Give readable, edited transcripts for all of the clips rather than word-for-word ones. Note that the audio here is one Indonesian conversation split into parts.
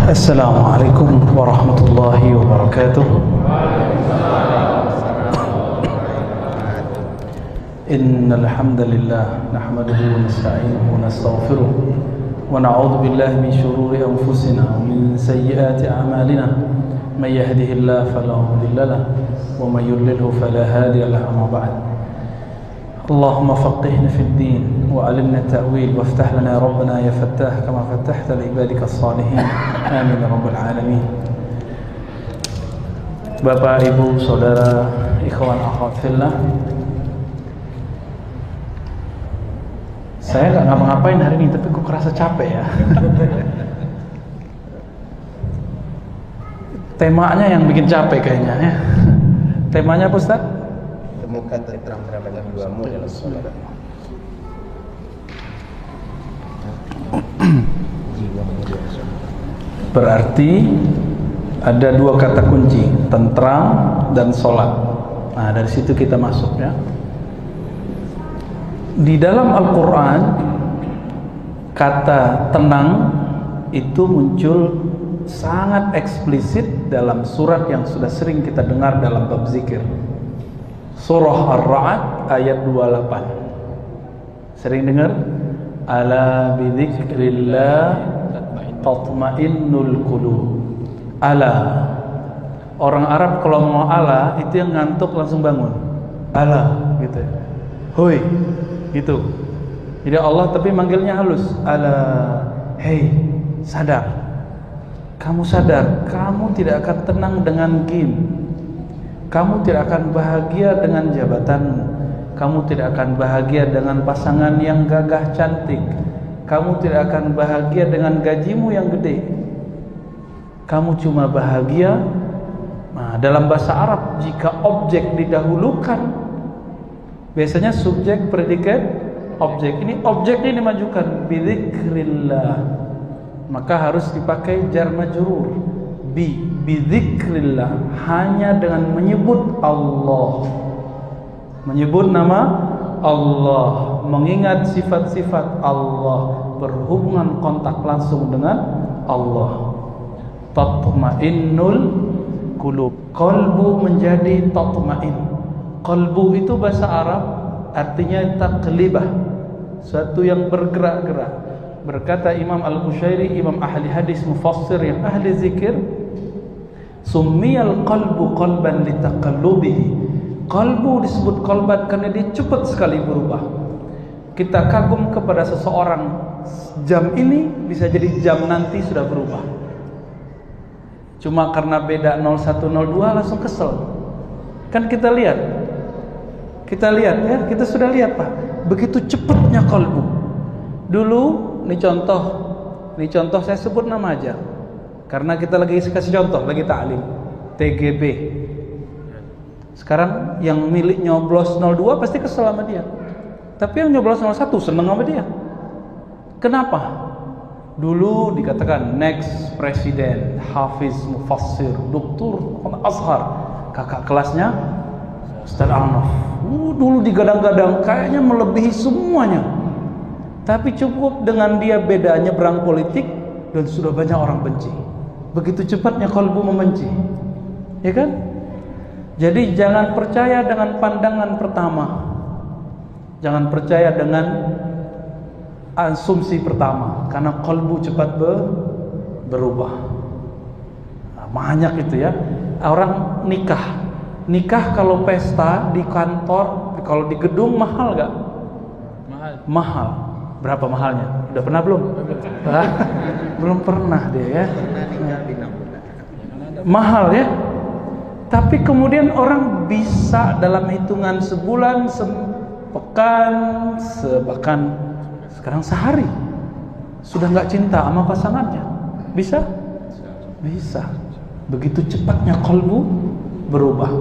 Assalamualaikum warahmatullahi wabarakatuh. Innal hamdalillah nahmaduhu wa nasta'inuhu wa nastaghfiruh wa na'udzu billahi min shururi anfusina wa min sayyiati a'malina. May yahdihillahu fala mudilla lahu wa may yudlilhu fala hadiya lahu. Amma ba'd. اللهم فقهنا في الدين وعلمنا التأويل وافتح لنا ربنا يا فتاح كما فتحت لعبادك الصالحين آمين يا رب العالمين. Bapak, Ibu, Saudara, ikhwan akhwat fillah, saya nggak ngapa-ngapain hari ini, tapi kok kerasa capek ya. Temanya yang bikin capek kayaknya ya. Temanya apa, Ustaz? Temukan terang-terang dengan jiwamu dalam salat. Berarti ada dua kata kunci, tentram dan sholat. Nah, dari situ kita masuk ya. Di dalam Al-Quran, kata tenang itu muncul sangat eksplisit dalam surat yang sudah sering kita dengar dalam bab zikir. Surah Ar-Ra'd ayat 28. Sering dengar? Ala bidzikrillah tatmainnul qulub. Ala. Orang Arab kalau mau ala itu yang ngantuk langsung bangun. Ala gitu. Hoi gitu. Jadi Allah tapi manggilnya halus. Ala, hey, sadar. Kamu sadar, kamu tidak akan tenang dengan game. Kamu tidak akan bahagia dengan jabatanmu. Kamu tidak akan bahagia dengan pasangan yang gagah cantik. Kamu tidak akan bahagia dengan gajimu yang gede. Kamu cuma bahagia. Nah, dalam bahasa Arab jika objek didahulukan, biasanya subjek, predikat, objek. Ini objeknya dimajukan, bidzikrillah. Maka harus dipakai jar majrur. Bidzikrillah, hanya dengan menyebut Allah, menyebut nama Allah, mengingat sifat-sifat Allah, berhubungan kontak langsung dengan Allah. Tatmainnul qulub, qalbu menjadi tatmain. Qalbu itu bahasa Arab artinya taqlibah, suatu yang bergerak-gerak. Berkata Imam Al-Qushairi, imam ahli hadis mufassir yang ahli zikir, summiyal qalbu qalban litaqallubihi. Qalbu disebut qalban karena dia cepat sekali berubah. Kita kagum kepada seseorang, jam ini bisa jadi jam nanti sudah berubah. Cuma karena beda 0102 langsung kesel. Kan kita lihat ya, kita sudah lihat Pak, begitu cepatnya qalbu. Dulu ini contoh saya sebut nama aja. Karena kita lagi kasih contoh, lagi ta'lim TGB. Sekarang yang milik nyoblos 02 pasti kesel sama dia. Tapi yang nyoblos 01 seneng sama dia. Kenapa? Dulu dikatakan next presiden, Hafiz Mufassir, Doktor Azhar. Kakak kelasnya Ustaz Arnaf. Dulu digadang-gadang kayaknya melebihi semuanya. Tapi cukup dengan dia bedanya berang politik dan sudah banyak orang benci. Begitu cepatnya kalbu membenci, ya kan? Jadi jangan percaya dengan pandangan pertama, jangan percaya dengan asumsi pertama, karena kalbu cepat berubah. Nah, banyak itu ya. Orang nikah kalau pesta di kantor, kalau di gedung mahal gak? Mahal. Berapa mahalnya? Udah pernah belum? Belum pernah dia ya. Mahal ya. Tapi kemudian orang bisa dalam hitungan sebulan, sepekan, bahkan sekarang sehari sudah nggak cinta sama pasangannya. Bisa? Bisa. Begitu cepatnya qalbu berubah.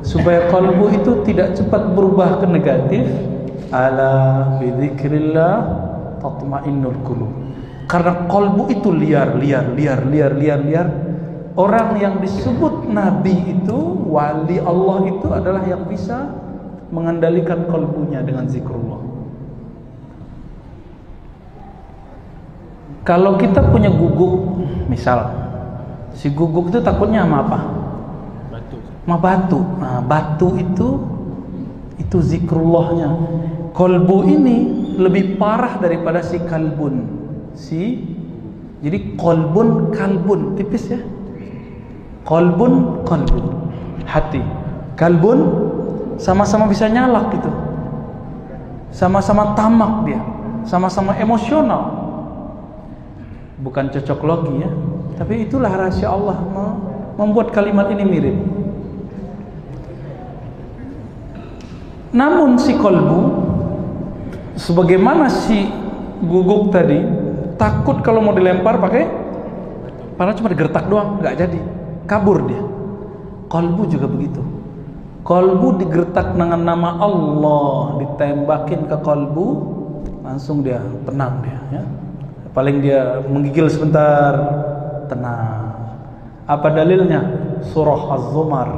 Supaya qalbu itu tidak cepat berubah ke negatif, ala bidzikrillah tatmainnul qulub. Karena qalbu itu liar. Orang yang disebut nabi itu, wali Allah itu adalah yang bisa mengendalikan qalbunya dengan zikrullah. Kalau kita punya guguk, misal Si guguk itu takutnya sama apa? Batu. Sama batu. Nah, batu itu zikrullahnya. Kolbu ini lebih parah daripada si kalbun. Jadi kolbun, kalbun, tipis ya. Kolbun, hati. Kalbun sama-sama bisa nyalak gitu. Sama-sama tamak dia. Sama-sama emosional. Bukan cocok logi ya. Tapi itulah rahasia Allah membuat kalimat ini mirip. Namun si kolbu, sebagaimana si guguk tadi, takut kalau mau dilempar pakai padahal cuma digertak doang, nggak jadi, kabur dia. Kolbu juga begitu. Kolbu digertak dengan nama Allah, ditembakin ke kolbu, langsung dia tenang dia. Ya. Paling dia menggigil sebentar, tenang. Apa dalilnya? Surah Az-Zumar,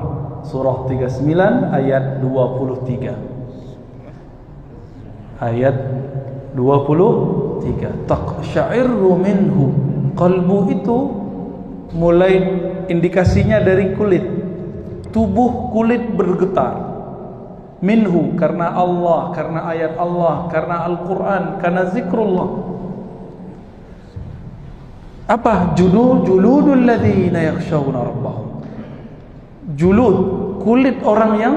surah 39 ayat 23. Ayat 23. Taqsya'irru minhu. Qalbu itu mulai indikasinya dari kulit. Tubuh kulit bergetar. Minhu, karena Allah, karena ayat Allah, karena Al-Quran, karena zikrullah. Apa? Juludul ladzina yakhshawna rabbahum. Julud, kulit orang yang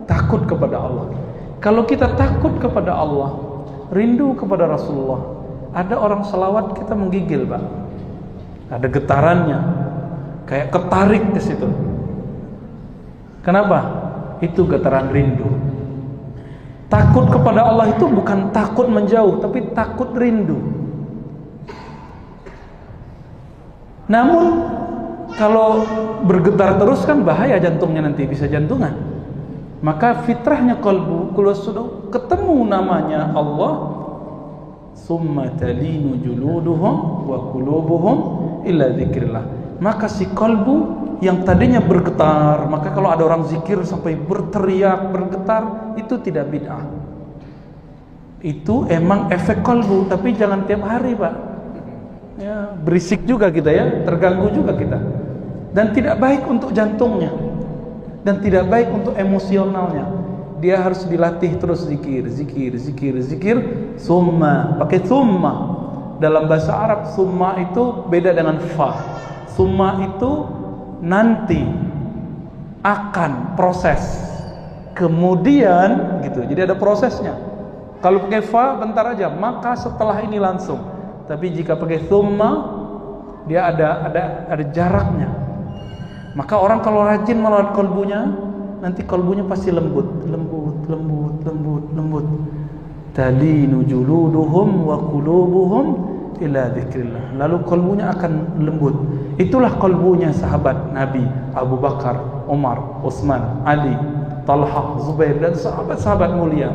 takut kepada Allah. Kalau kita takut kepada Allah, rindu kepada Rasulullah, ada orang selawat kita menggigil, Pak. Ada getarannya, kayak ketarik ke situ. Kenapa? Itu getaran rindu. Takut kepada Allah itu bukan takut menjauh, tapi takut rindu. Namun kalau bergetar terus kan bahaya, jantungnya nanti bisa jantungan. Maka fitrahnya kalbu, kalau sudah ketemu namanya Allah, summa talinu juluduhum wa qulubuhum illa dzikrillah. Maka si kalbu yang tadinya bergetar, maka kalau ada orang zikir sampai berteriak, bergetar, itu tidak bid'ah. Itu emang efek kalbu, tapi jangan tiap hari, Pak. Ya, berisik juga kita ya, terganggu juga kita. Dan tidak baik untuk jantungnya. Dan tidak baik untuk emosionalnya. Dia harus dilatih terus zikir. Summa, pakai summa. Dalam bahasa Arab summa itu beda dengan fa. Summa itu nanti, akan, proses, kemudian gitu. Jadi ada prosesnya. Kalau pakai fa bentar aja, maka setelah ini langsung. Tapi jika pakai thumma, dia ada jaraknya. Maka orang kalau rajin merawat kalbunya, nanti kalbunya pasti lembut. Talinu juluduhum wa qulubuhum ila dzikrillah. Lalu kalbunya akan lembut. Itulah kalbunya sahabat Nabi Abu Bakar, Umar, Utsman, Ali, Talha, Zubair, dan sahabat-sahabat mulia,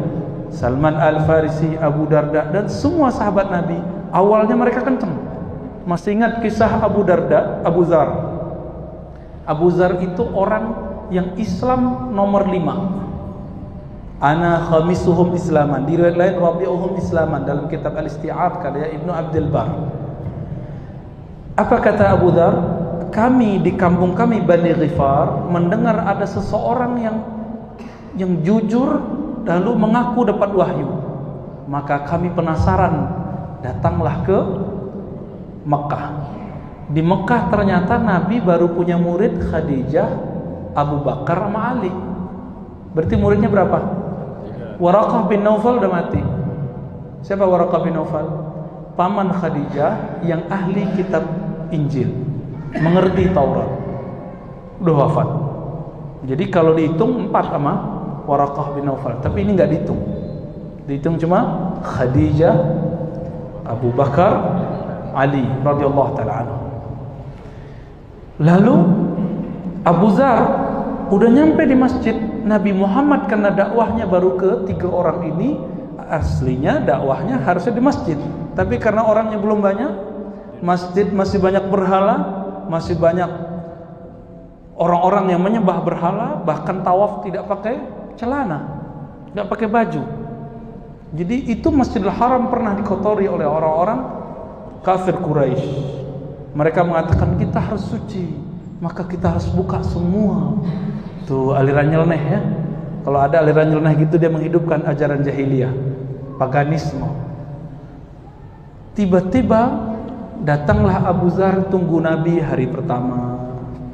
Salman Al-Farisi, Abu Darda, dan semua sahabat Nabi. Awalnya mereka kenceng. Masih ingat kisah Abu Darda, Abu Zar? Abu Zar itu orang yang Islam nomor 5. Ana khamisuhum islaman. Di riwayat lain rabi'uhum islaman, dalam kitab Al-Isti'ab karya Ibnu Abdul Bar. Apa kata Abu Dzar? Kami di kampung kami Bani Ghifar mendengar ada seseorang yang jujur lalu mengaku dapat wahyu. Maka kami penasaran, datanglah ke Mekah. Di Mekah ternyata Nabi baru punya murid Khadijah, Abu Bakar sama Ali. Berarti muridnya berapa? 3. Waraqah bin Naufal udah mati. Siapa Waraqah bin Naufal? Paman Khadijah yang ahli kitab Injil, mengerti Taurat, udah wafat. Jadi kalau dihitung 4 sama Waraqah bin Naufal, tapi ini nggak dihitung. Dihitung cuma Khadijah, Abu Bakar, Ali radhiyallahu taala anhu. Lalu Abu Zar udah nyampe di masjid Nabi Muhammad, karena dakwahnya baru ke 3 orang ini. Aslinya dakwahnya harusnya di masjid, tapi karena orangnya belum banyak, masjid masih banyak berhala, masih banyak orang-orang yang menyembah berhala, bahkan tawaf tidak pakai celana, tidak pakai baju. Jadi itu Masjidil Haram pernah dikotori oleh orang-orang kafir Quraisy. Mereka mengatakan kita harus suci, maka kita harus buka semua. Tuh aliran nyeleneh ya. Kalau ada aliran nyeleneh gitu, dia menghidupkan ajaran jahiliyah, paganisme. Tiba-tiba datanglah Abu Dzar tunggu Nabi hari pertama,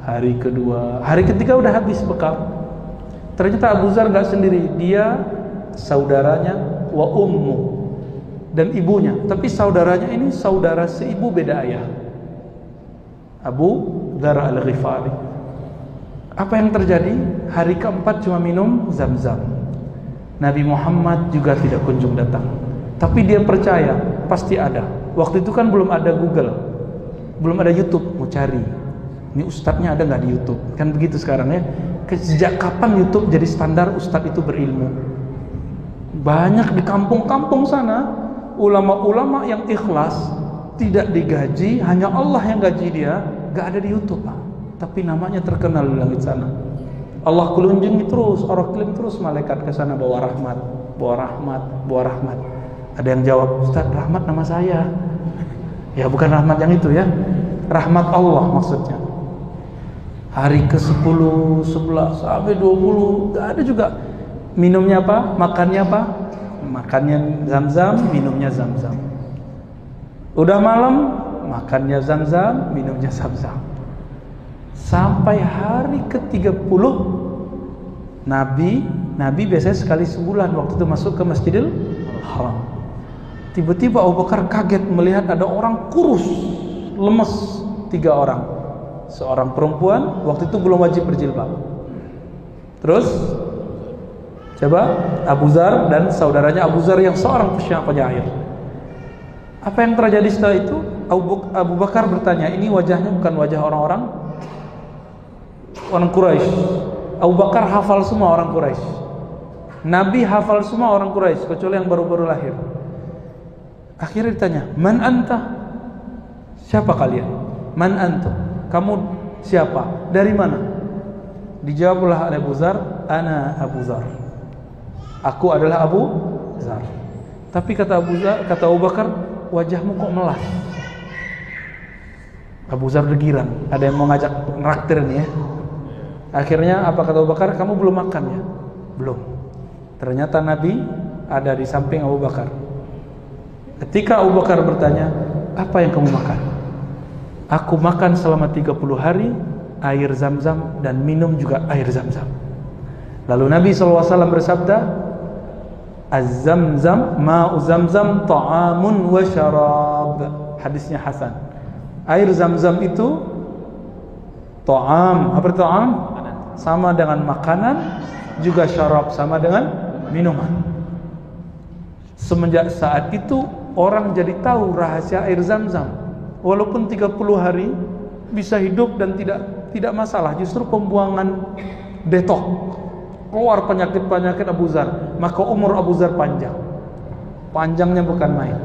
hari kedua, hari ketiga udah habis bekal. Ternyata Abu Dzar gak sendiri, dia saudaranya wa ummu dan ibunya. Tapi saudaranya ini saudara seibu beda ayah, Abu Dzar al-Ghifari. Apa yang terjadi? Hari keempat cuma minum Zam-Zam. Nabi Muhammad juga tidak kunjung datang. Tapi dia percaya pasti ada. Waktu itu kan belum ada Google, belum ada YouTube. Mau cari, ini ustadznya ada nggak di YouTube? Kan begitu sekarang ya. Sejak kapan YouTube jadi standar ustadz itu berilmu? Banyak di kampung-kampung sana ulama-ulama yang ikhlas, tidak digaji, hanya Allah yang gaji dia, nggak ada di YouTube Pak. Tapi namanya terkenal di langit sana. Allah kunjungi terus, orang kirim terus malaikat ke sana bawa rahmat, bawa rahmat, bawa rahmat. Ada yang jawab, Ustaz, rahmat nama saya. Ya bukan rahmat yang itu ya, rahmat Allah maksudnya. Hari ke-10, 11, sampai 20 gak ada juga. Minumnya apa? Makannya apa? Makannya Zam-Zam, minumnya Zam-Zam. Udah malam, makannya Zam-Zam, minumnya Zam-Zam. Sampai hari ke-30 Nabi biasanya sekali sebulan waktu itu masuk ke Masjidil Haram. Tiba-tiba Abu Bakar kaget melihat ada orang kurus, lemes, 3 orang. Seorang perempuan, waktu itu belum wajib berjilbab. Terus coba Abu Dzar dan saudaranya Abu Dzar yang seorang penyair. Apa yang terjadi setelah itu? Abu Bakar bertanya, ini wajahnya bukan wajah orang Quraisy. Abu Bakar hafal semua orang Quraisy. Nabi hafal semua orang Quraisy kecuali yang baru-baru lahir. Akhirnya ditanya, "Man anta?" Siapa kalian? "Man antum?" Kamu siapa? Dari mana? Dijawablah oleh Abu Dzar, "Ana Abu Dzar." Aku adalah Abu Dzar. Tapi kata Abu Bakar, "Wajahmu kok melas?" Abu Dzar bergirang, ada yang mau ngajak nraktir nih ya. Akhirnya apa kata Abu Bakar? "Kamu belum makan ya?" "Belum." Ternyata Nabi ada di samping Abu Bakar. Ketika Abu Bakar bertanya, "Apa yang kamu makan?" "Aku makan selama 30 hari air Zam-Zam dan minum juga air Zam-Zam." Lalu Nabi SAW bersabda, "Az-Zam-Zam, ma'u Zam-Zam ta'amun wa syarab." Hadisnya hasan. Air Zam-Zam itu ta'am. Apa itu ta'am? Sama dengan makanan, juga syarab sama dengan minuman. Semenjak saat itu orang jadi tahu rahasia air Zam-Zam. Walaupun 30 hari bisa hidup dan tidak masalah, justru pembuangan detok, keluar penyakit-penyakit Abu Dzar, maka umur Abu Dzar panjang. Panjangnya bukan main.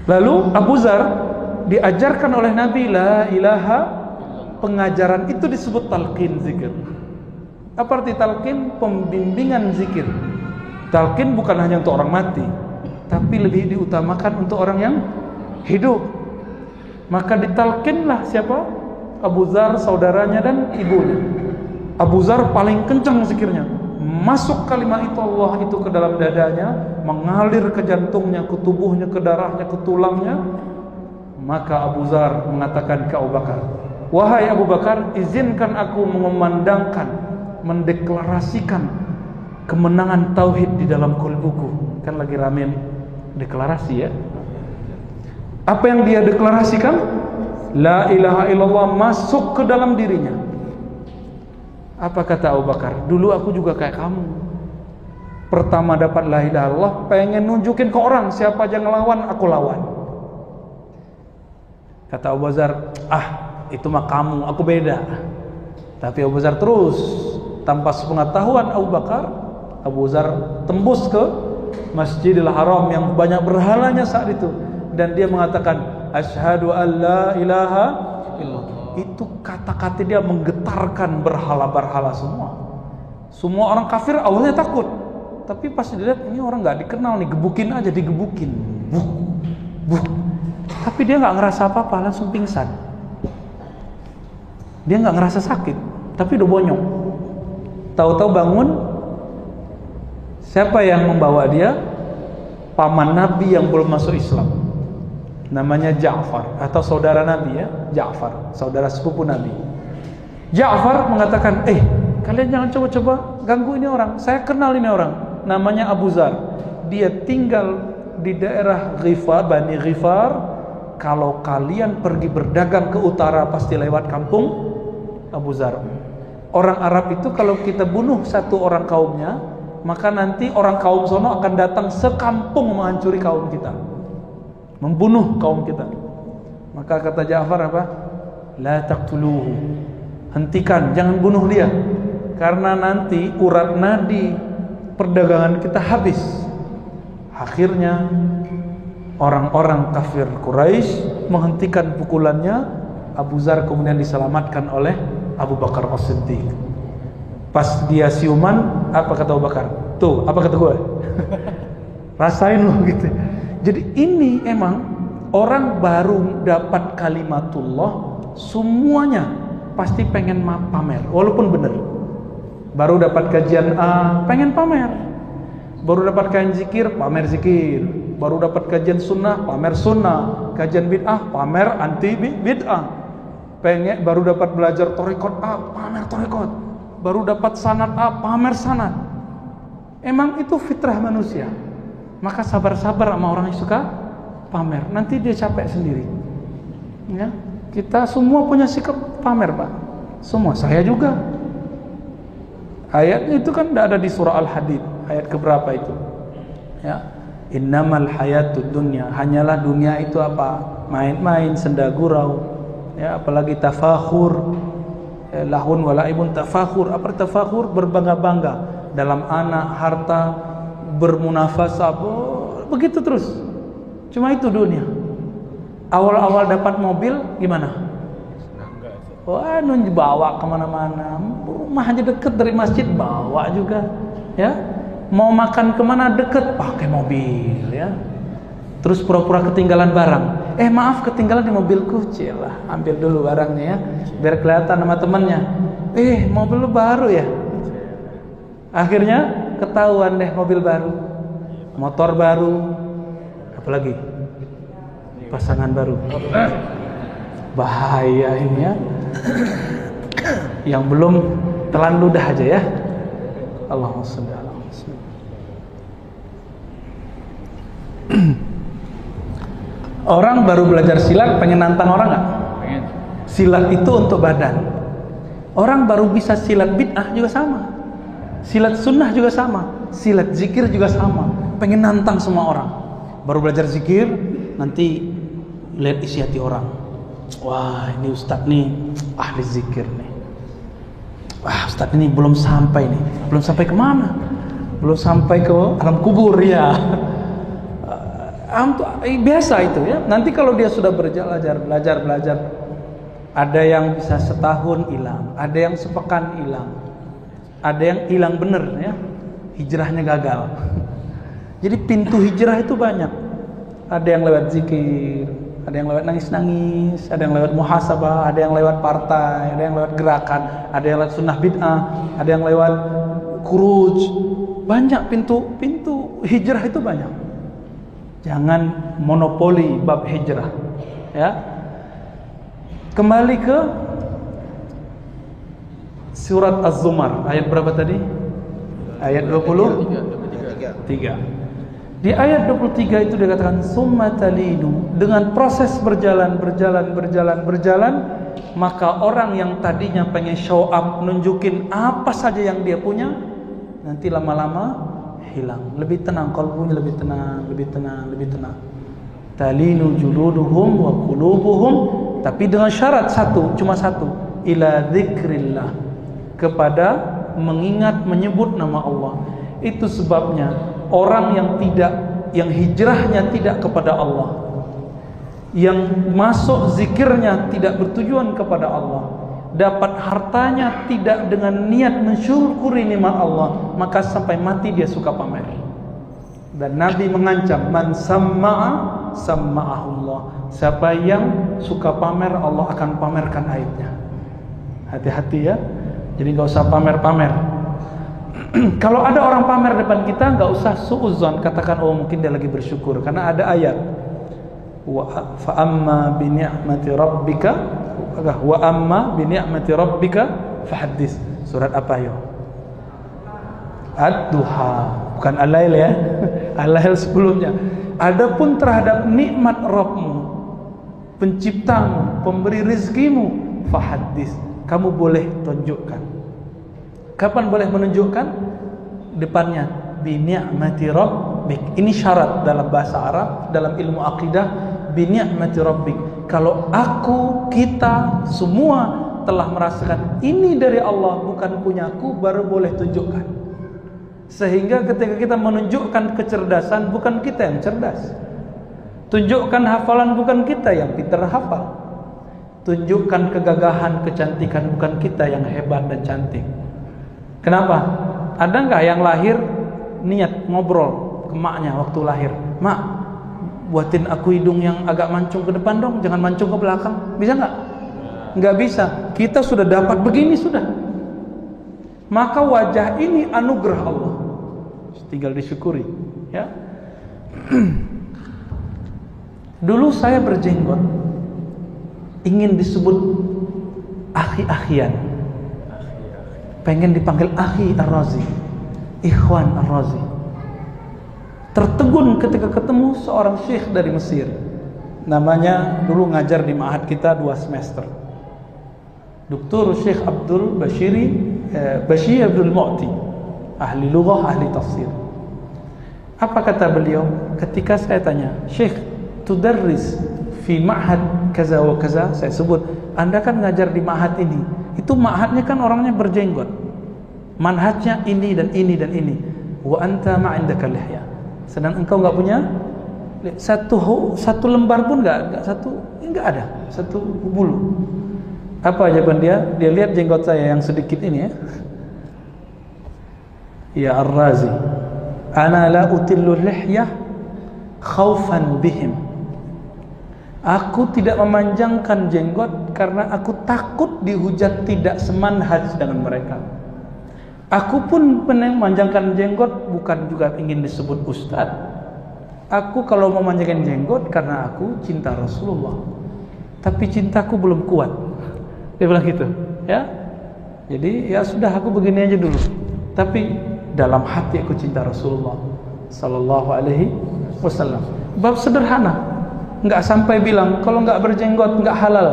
Lalu Abu Dzar diajarkan oleh Nabi la ilaha, pengajaran itu disebut talqin zikir. Apa arti talqin? Pembimbingan zikir. Talqin bukan hanya untuk orang mati, tapi lebih diutamakan untuk orang yang hidup. Maka ditalqinlah siapa? Abu Dzar, saudaranya dan ibunya. Abu Dzar paling kencang zikirnya. Masuk kalimat itu Allah itu ke dalam dadanya, mengalir ke jantungnya, ke tubuhnya, ke darahnya, ke tulangnya. Maka Abu Dzar mengatakan ke Abu Bakar, "Wahai Abu Bakar, izinkan aku mengumandangkan, mendeklarasikan kemenangan tauhid di dalam qalbuku." Kan lagi rame deklarasi ya. Apa yang dia deklarasikan? La ilaha illallah masuk ke dalam dirinya. Apa kata Abu Bakar? "Dulu aku juga kayak kamu. Pertama dapat la ilaha illallah, pengen nunjukin ke orang, siapa aja ngelawan, aku lawan." Kata Abu Dzar, itu mah kamu, aku beda. Tapi Abu Dzar terus, tanpa sepengetahuan Abu Bakar, Abu Dzar tembus ke Masjidil Haram yang banyak berhalanya saat itu, dan dia mengatakan asyhadu an la ilaha illallah. Itu kata-kata dia menggetarkan berhala-berhala semua. Semua orang kafir awalnya takut, tapi pas dilihat ini orang nggak dikenal nih, gebukin aja, digebukin, buh. Tapi dia nggak ngerasa apa-apa, langsung pingsan. Dia nggak ngerasa sakit, tapi udah bonyok. Tahu-tahu bangun, siapa yang membawa dia? Paman Nabi yang belum masuk Islam, namanya Ja'far, atau saudara Nabi ya, Ja'far, saudara sepupu Nabi. Ja'far mengatakan, kalian jangan coba-coba ganggu ini orang. Saya kenal ini orang, namanya Abu Zar. Dia tinggal di daerah Ghifar, Bani Ghifar. Kalau kalian pergi berdagang ke utara pasti lewat kampung Abu Zar. Orang Arab itu kalau kita bunuh satu orang kaumnya, maka nanti orang kaum sono akan datang sekampung menghancuri kaum kita, membunuh kaum kita. Maka kata Ja'far apa? La taqtuluhu, hentikan, jangan bunuh dia, karena nanti urat nadi perdagangan kita habis. Akhirnya orang-orang kafir Quraisy menghentikan pukulannya. Abu Zar kemudian diselamatkan oleh Abu Bakar As-Siddiq. Pas dia siuman, apa kata Abu Bakar? Tuh, apa kata gue? Rasain lo gitu. Jadi ini emang orang baru dapat kalimatullah, semuanya pasti pengen pamer, walaupun benar. Baru dapat kajian A, pengen pamer. Baru dapat kajian zikir, pamer zikir. Baru dapat kajian sunnah, pamer sunnah. Kajian bid'ah, pamer anti bid'ah. Pengen baru dapat belajar thariqat A, pamer thariqat. Baru dapat sanad A, pamer sanad. Emang itu fitrah manusia. Maka sabar-sabar sama orang yang suka pamer. Nanti dia capek sendiri. Ya, kita semua punya sikap pamer, Pak. Semua, saya juga. Ayatnya itu kan tidak ada di surah Al-Hadid. Ayat keberapa itu? Ya, innamal hayatud dunya, hanyalah dunia itu apa? Main-main, senda gurau. Ya, apalagi tafakhur, lahun walaibun tafakhur. Apa tafakhur? Berbangga-bangga dalam anak, harta, bermunafasah, begitu terus. Cuma itu dunia. Awal-awal dapat mobil gimana? Wah, bawa kemana-mana. Rumah aja deket dari masjid, bawa juga. Ya, mau makan kemana deket, pakai mobil. Ya, terus pura-pura ketinggalan barang. Maaf, ketinggalan di mobilku. Cilah, ambil dulu barangnya ya, biar kelihatan sama temannya. Mobil lu baru ya. Akhirnya ketahuan deh, mobil baru, motor baru, apalagi pasangan baru. Bahaya ini ya. Yang belum telan ludah aja ya. Allahumma shalli ala Muhammad. Orang baru belajar silat pengen nantang orang nggak? Pengen. Silat itu untuk badan. Orang baru bisa silat bid'ah juga sama. Silat sunnah juga sama. Silat zikir juga sama. Pengen nantang semua orang. Baru belajar zikir, nanti lihat isi hati orang. Wah, ini ustadz nih ahli zikir nih. Wah, ustadz ini belum sampai nih. Belum sampai kemana? Belum sampai ke alam kubur ya. Biasa itu ya. Nanti kalau dia sudah belajar, ada yang bisa setahun hilang, ada yang sepekan hilang, ada yang hilang bener ya, hijrahnya gagal. Jadi pintu hijrah itu banyak. Ada yang lewat zikir, ada yang lewat nangis-nangis, ada yang lewat muhasabah, ada yang lewat partai, ada yang lewat gerakan, ada yang lewat sunnah bid'ah, ada yang lewat khuruj. Banyak pintu hijrah itu banyak. Jangan monopoli bab hijrah ya. Kembali ke surat Az-Zumar, ayat berapa tadi? Ayat 23. Di ayat 23 itu dikatakan summa talinu, dengan proses berjalan, maka orang yang tadinya pengen show up, nunjukin apa saja yang dia punya, nanti lama-lama hilang, lebih tenang, kalbunya lebih tenang. Talinu juluduhum wa qulubuhum, tapi dengan syarat cuma satu, ila dzikrillah, kepada mengingat, menyebut nama Allah. Itu sebabnya orang yang hijrahnya tidak kepada Allah, yang masuk zikirnya tidak bertujuan kepada Allah, dapat hartanya tidak dengan niat mensyukuri nikmat Allah, maka sampai mati dia suka pamer. Dan Nabi mengancam, man samma'a samma'ahullah. Siapa yang suka pamer, Allah akan pamerkan aibnya. Hati-hati ya. Jadi nggak usah pamer-pamer. Kalau ada orang pamer depan kita, nggak usah suudzon, katakan oh mungkin dia lagi bersyukur, karena ada ayat fa amma bi ni'mati rabbika wa amma bi ni'mati rabbika fahaddits. Surat apa yo? Ad-Duha, bukan Al-Lail ya. Al-Lail sebelumnya. Adapun terhadap nikmat Rabbmu, penciptamu, pemberi rezekimu, fahaddits, kamu boleh tunjukkan. Kapan boleh menunjukkan? Depannya bi ni'mati rabbik. Ini syarat dalam bahasa Arab, dalam ilmu akidah, bi ni'mati rabbik. Kalau aku, kita semua telah merasakan ini dari Allah, bukan punyaku, baru boleh tunjukkan. Sehingga ketika kita menunjukkan kecerdasan, bukan kita yang cerdas. Tunjukkan hafalan, bukan kita yang pintar hafal. Tunjukkan kegagahan, kecantikan, bukan kita yang hebat dan cantik. Kenapa? Ada nggak yang lahir niat ngobrol ke maknya waktu lahir, mak, buatin aku hidung yang agak mancung ke depan dong, jangan mancung ke belakang. Bisa nggak? Nggak bisa. Kita sudah dapat begini sudah. Maka wajah ini anugerah Allah, tinggal disyukuri ya. Dulu saya berjenggot, ingin disebut akhi-akhian, pengen dipanggil akhi Ar-Razi, ikhwan Ar-Razi. Tertegun ketika ketemu seorang syekh dari Mesir, namanya dulu ngajar di ma'had kita 2 semester, Dr. Syekh Abdul Bashir Abdul Mu'ti, ahli lughah, ahli tafsir. Apa kata beliau ketika saya tanya, Syekh, tudarris fi ma'had kaza wa kaza? Saya sebut, Anda kan ngajar di ma'had ini, itu ma'hadnya kan orangnya berjenggot, manhajnya ini dan ini dan ini. Wa anta ma'indaka lihya, sedang engkau nggak punya satu lembar pun nggak ada satu bulu. Apa jawaban dia? Dia lihat jenggot saya yang sedikit ini ya. Ya Ar-Razi, ana la utillu lihyah khaufan bihim. Aku tidak memanjangkan jenggot karena aku takut dihujat tidak semanhaj dengan mereka. Aku pun memanjangkan jenggot bukan juga ingin disebut ustadz. Aku kalau memanjangkan jenggot karena aku cinta Rasulullah, tapi cintaku belum kuat. Dia bilang gitu ya. Jadi ya sudah, aku begini aja dulu, tapi dalam hati aku cinta Rasulullah sallallahu alaihi wasallam. Bab sederhana, nggak sampai bilang kalau nggak berjenggot nggak halal,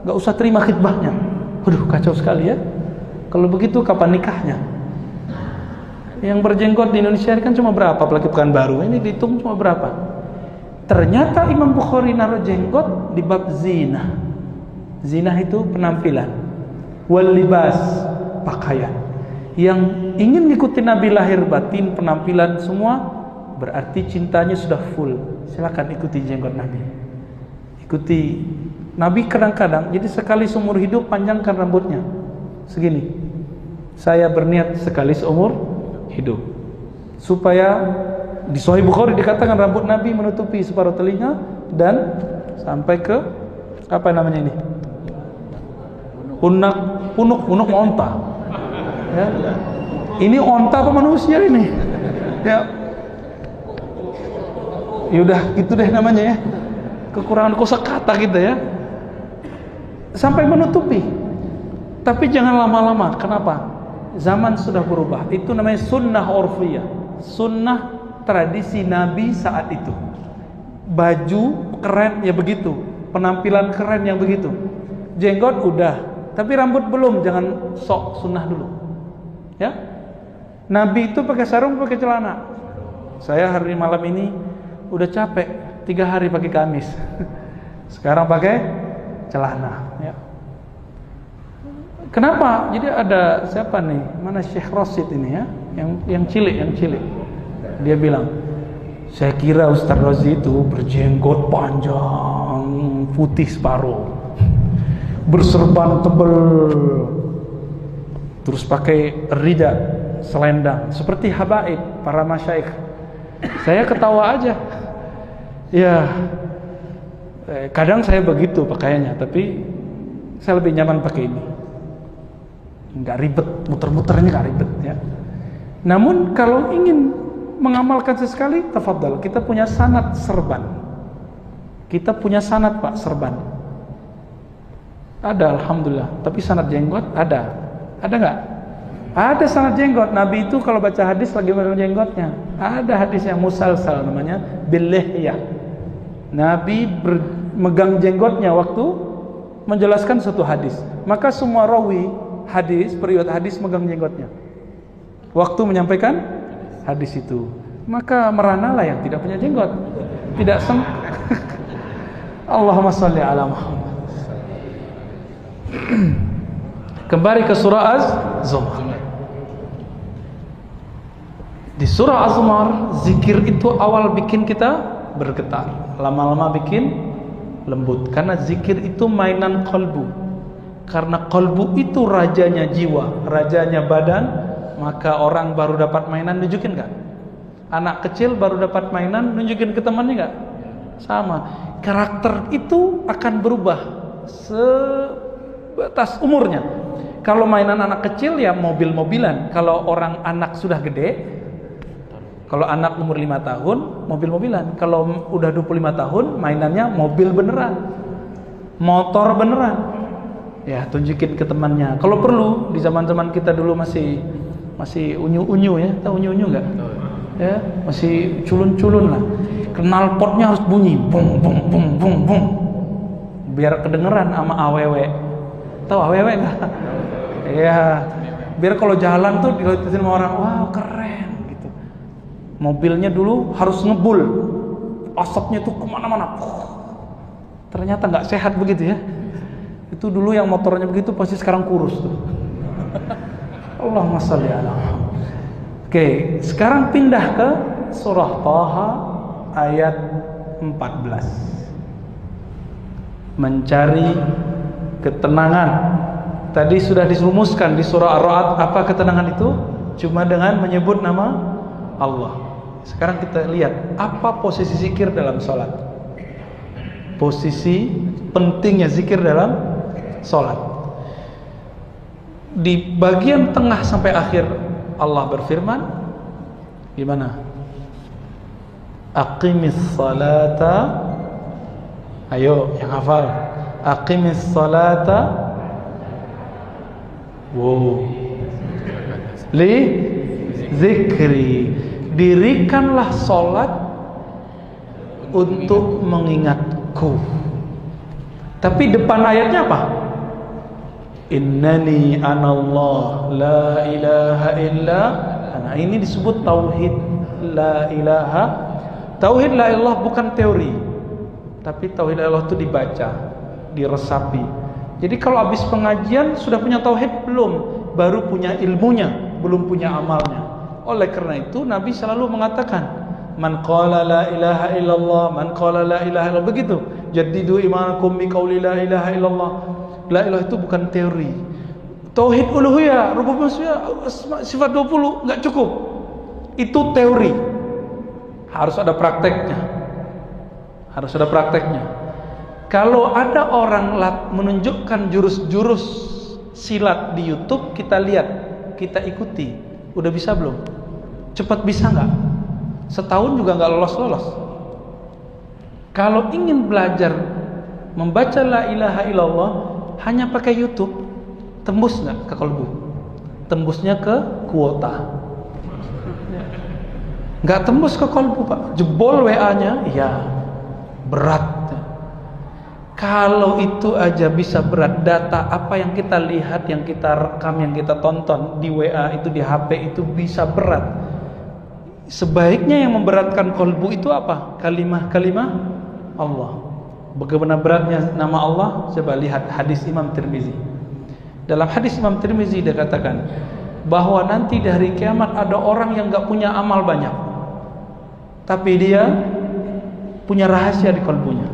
nggak usah terima khidbahnya. Waduh, kacau sekali ya. Kalau begitu kapan nikahnya? Yang berjenggot di Indonesia kan cuma berapa, apalagi Pekanbaru ini dihitung cuma berapa. Ternyata Imam Bukhari naruh jenggot di bab zina. Zina itu penampilan, wal libas, pakaian. Yang ingin ngikuti Nabi lahir batin, penampilan semua, berarti cintanya sudah full. Silakan ikuti jenggot Nabi. Ikuti Nabi kadang-kadang, jadi sekali seumur hidup panjangkan rambutnya segini. Saya berniat sekali seumur hidup, supaya di Sahih Bukhari dikatakan rambut Nabi menutupi separuh telinga dan sampai ke apa namanya ini? Punuk onta. Ya. Ini onta apa manusia ini? Ya. Yaudah gitu deh namanya ya. Kekurangan kosakata kita ya. Sampai menutupi. Tapi jangan lama-lama. Kenapa? Zaman sudah berubah. Itu namanya sunnah urfiyah, sunnah tradisi Nabi saat itu. Baju keren ya begitu, penampilan keren yang begitu. Jenggot udah, tapi rambut belum. Jangan sok sunnah dulu ya. Nabi itu pakai sarung, pakai celana. Saya hari malam ini udah capek, 3 hari pakai gamis. Sekarang pakai celana ya. Kenapa? Jadi ada siapa nih? Mana Syekh Rasid ini ya? Yang cilik. Dia bilang, saya kira Ustaz Razi itu berjenggot panjang, putih separuh, berserban tebal, terus pakai rida, selendang, seperti habaib para masyaikh. Saya ketawa aja. Ya, kadang saya begitu pakaiannya, tapi saya lebih nyaman pakai ini. Nggak ribet, muter-muternya nggak ribet ya. Namun kalau ingin mengamalkan sesekali, tafadhal, kita punya sanad serban. Kita punya sanad Pak serban. Ada, alhamdulillah. Tapi sanad jenggot ada nggak? Ada sanad jenggot. Nabi itu kalau baca hadis lagi megang jenggotnya. Ada hadis yang musalsal namanya billihyah. Nabi megang jenggotnya waktu menjelaskan suatu hadis. Maka semua rawi hadis, periwayat hadis megang jenggotnya waktu menyampaikan hadis itu. Maka meranalah yang tidak punya jenggot, tidak Allahumma sholli ala Muhammad. Kembali ke surah Az-Zumar. Di surah Az-Zumar, zikir itu awal bikin kita bergetar, lama-lama bikin lembut. Karena zikir itu mainan kolbu. Karena kolbu itu rajanya jiwa, rajanya badan, maka orang baru dapat mainan, nunjukin gak? Anak kecil baru dapat mainan, nunjukin ke temannya gak? Sama. Karakter itu akan berubah sebatas umurnya. Kalau mainan anak kecil ya mobil-mobilan. Kalau orang anak sudah gede, kalau anak umur 5 tahun, mobil-mobilan. Kalau udah 25 tahun, mainannya mobil beneran, motor beneran. Ya, tunjukin ke temannya. Kalau perlu, di zaman-zaman kita dulu masih unyu-unyu ya, tahu unyu-unyu nggak? Ya, masih culun-culun lah. Knalpotnya harus bunyi, bung bung bung bung bung, biar kedengeran sama awewe. Tahu awewe nggak? Ya, biar kalau jalan tuh dilihatin sama orang, wow keren gitu. Mobilnya dulu harus ngebul, asapnya tuh kemana-mana. Ternyata nggak sehat begitu ya. Itu dulu yang motornya begitu pasti sekarang kurus tuh. Allahumma sholli ala Muhammad. Oke, sekarang pindah ke surah Thaha ayat 14. Mencari ketenangan. Tadi sudah dirumuskan di surah Ar-Ra'd apa ketenangan itu? Cuma dengan menyebut nama Allah. Sekarang kita lihat apa posisi zikir dalam salat. Posisi pentingnya zikir dalam salat. Di bagian tengah sampai akhir Allah berfirman gimana? Aqimis salata. Ayo yang hafal. Aqimis salata. Wow. Li zikri. Dirikanlah salat untuk mengingatku. Tapi depan ayatnya apa? Innani anallah la ilaha illa ana. Ini disebut tauhid la ilaha. Tauhid la ilallah bukan teori, tapi tauhid la ilallah itu dibaca, diresapi. Jadi kalau habis pengajian sudah punya tauhid belum? Baru punya ilmunya, belum punya amalnya. Oleh karena itu Nabi selalu mengatakan man qala la ilaha illallah, man qala la ilaha illallah, begitu. Jaddidu imanakum bi qauli la ilaha illallah. La ilaha itu bukan teori. Tauhid uluhiyah, rububiyah, sifat 20 enggak cukup. Itu teori. Harus ada prakteknya. Harus ada prakteknya. Kalau ada orang menunjukkan jurus-jurus silat di YouTube, kita lihat, kita ikuti. Udah bisa belum? Cepat bisa enggak? Setahun juga enggak lolos-lolos. Kalau ingin belajar membaca la ilaha illallah hanya pakai YouTube, tembus nggak ke kalbu? Tembusnya ke kuota. Nggak tembus ke kalbu Pak. Jebol WA-nya, ya berat. Kalau itu aja bisa berat, data apa yang kita lihat, yang kita rekam, yang kita tonton di WA itu, di HP itu bisa berat. Sebaiknya yang memberatkan kalbu itu apa? Kalimah-kalimah Allah. Bagaimana beratnya nama Allah? Coba lihat hadis Imam Tirmizi. Dalam hadis Imam Tirmizi dia katakan bahwa nanti di hari kiamat ada orang yang gak punya amal banyak, tapi dia punya rahasia di kalbunya.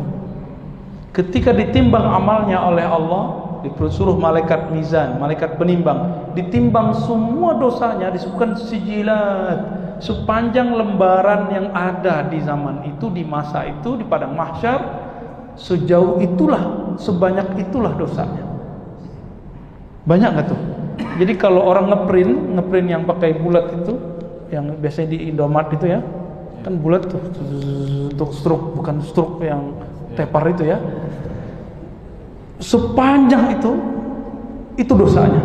Ketika ditimbang amalnya oleh Allah, disuruh malaikat mizan, malaikat penimbang, ditimbang semua dosanya, disebutkan sijilat, sepanjang lembaran yang ada di zaman itu, di masa itu, di padang mahsyar, sejauh itulah, sebanyak itulah dosanya. Banyak nggak tuh? Jadi kalau orang ngeprint yang pakai bulat itu, yang biasanya di Indomaret itu ya, kan bulat tuh untuk struk, bukan struk yang tepar itu ya. Sepanjang itu dosanya.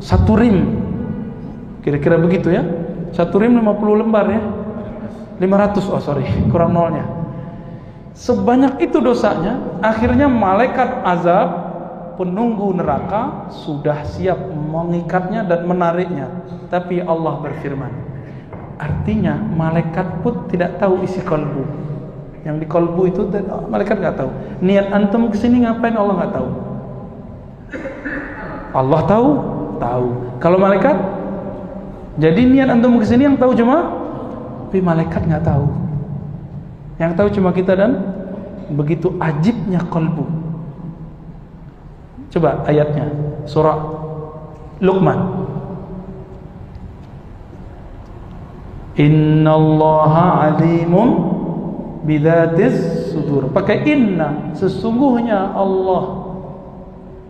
Satu rim, kira-kira begitu ya. Satu rim 50 lembar ya. 500, kurang nolnya. Sebanyak itu dosanya, akhirnya malaikat azab, penunggu neraka sudah siap mengikatnya dan menariknya. Tapi Allah berfirman, artinya malaikat pun tidak tahu isi kalbu. Yang di kalbu itu malaikat nggak tahu. Niat antum kesini ngapain Allah nggak tahu. Allah tahu. Kalau malaikat, jadi niat antum kesini yang tahu cuma, tapi malaikat nggak tahu. Yang tahu cuma kita dan begitu ajibnya kalbu. Coba ayatnya, surah Luqman. Innallaha alimun bidzatis sudur. Pakai inna, sesungguhnya Allah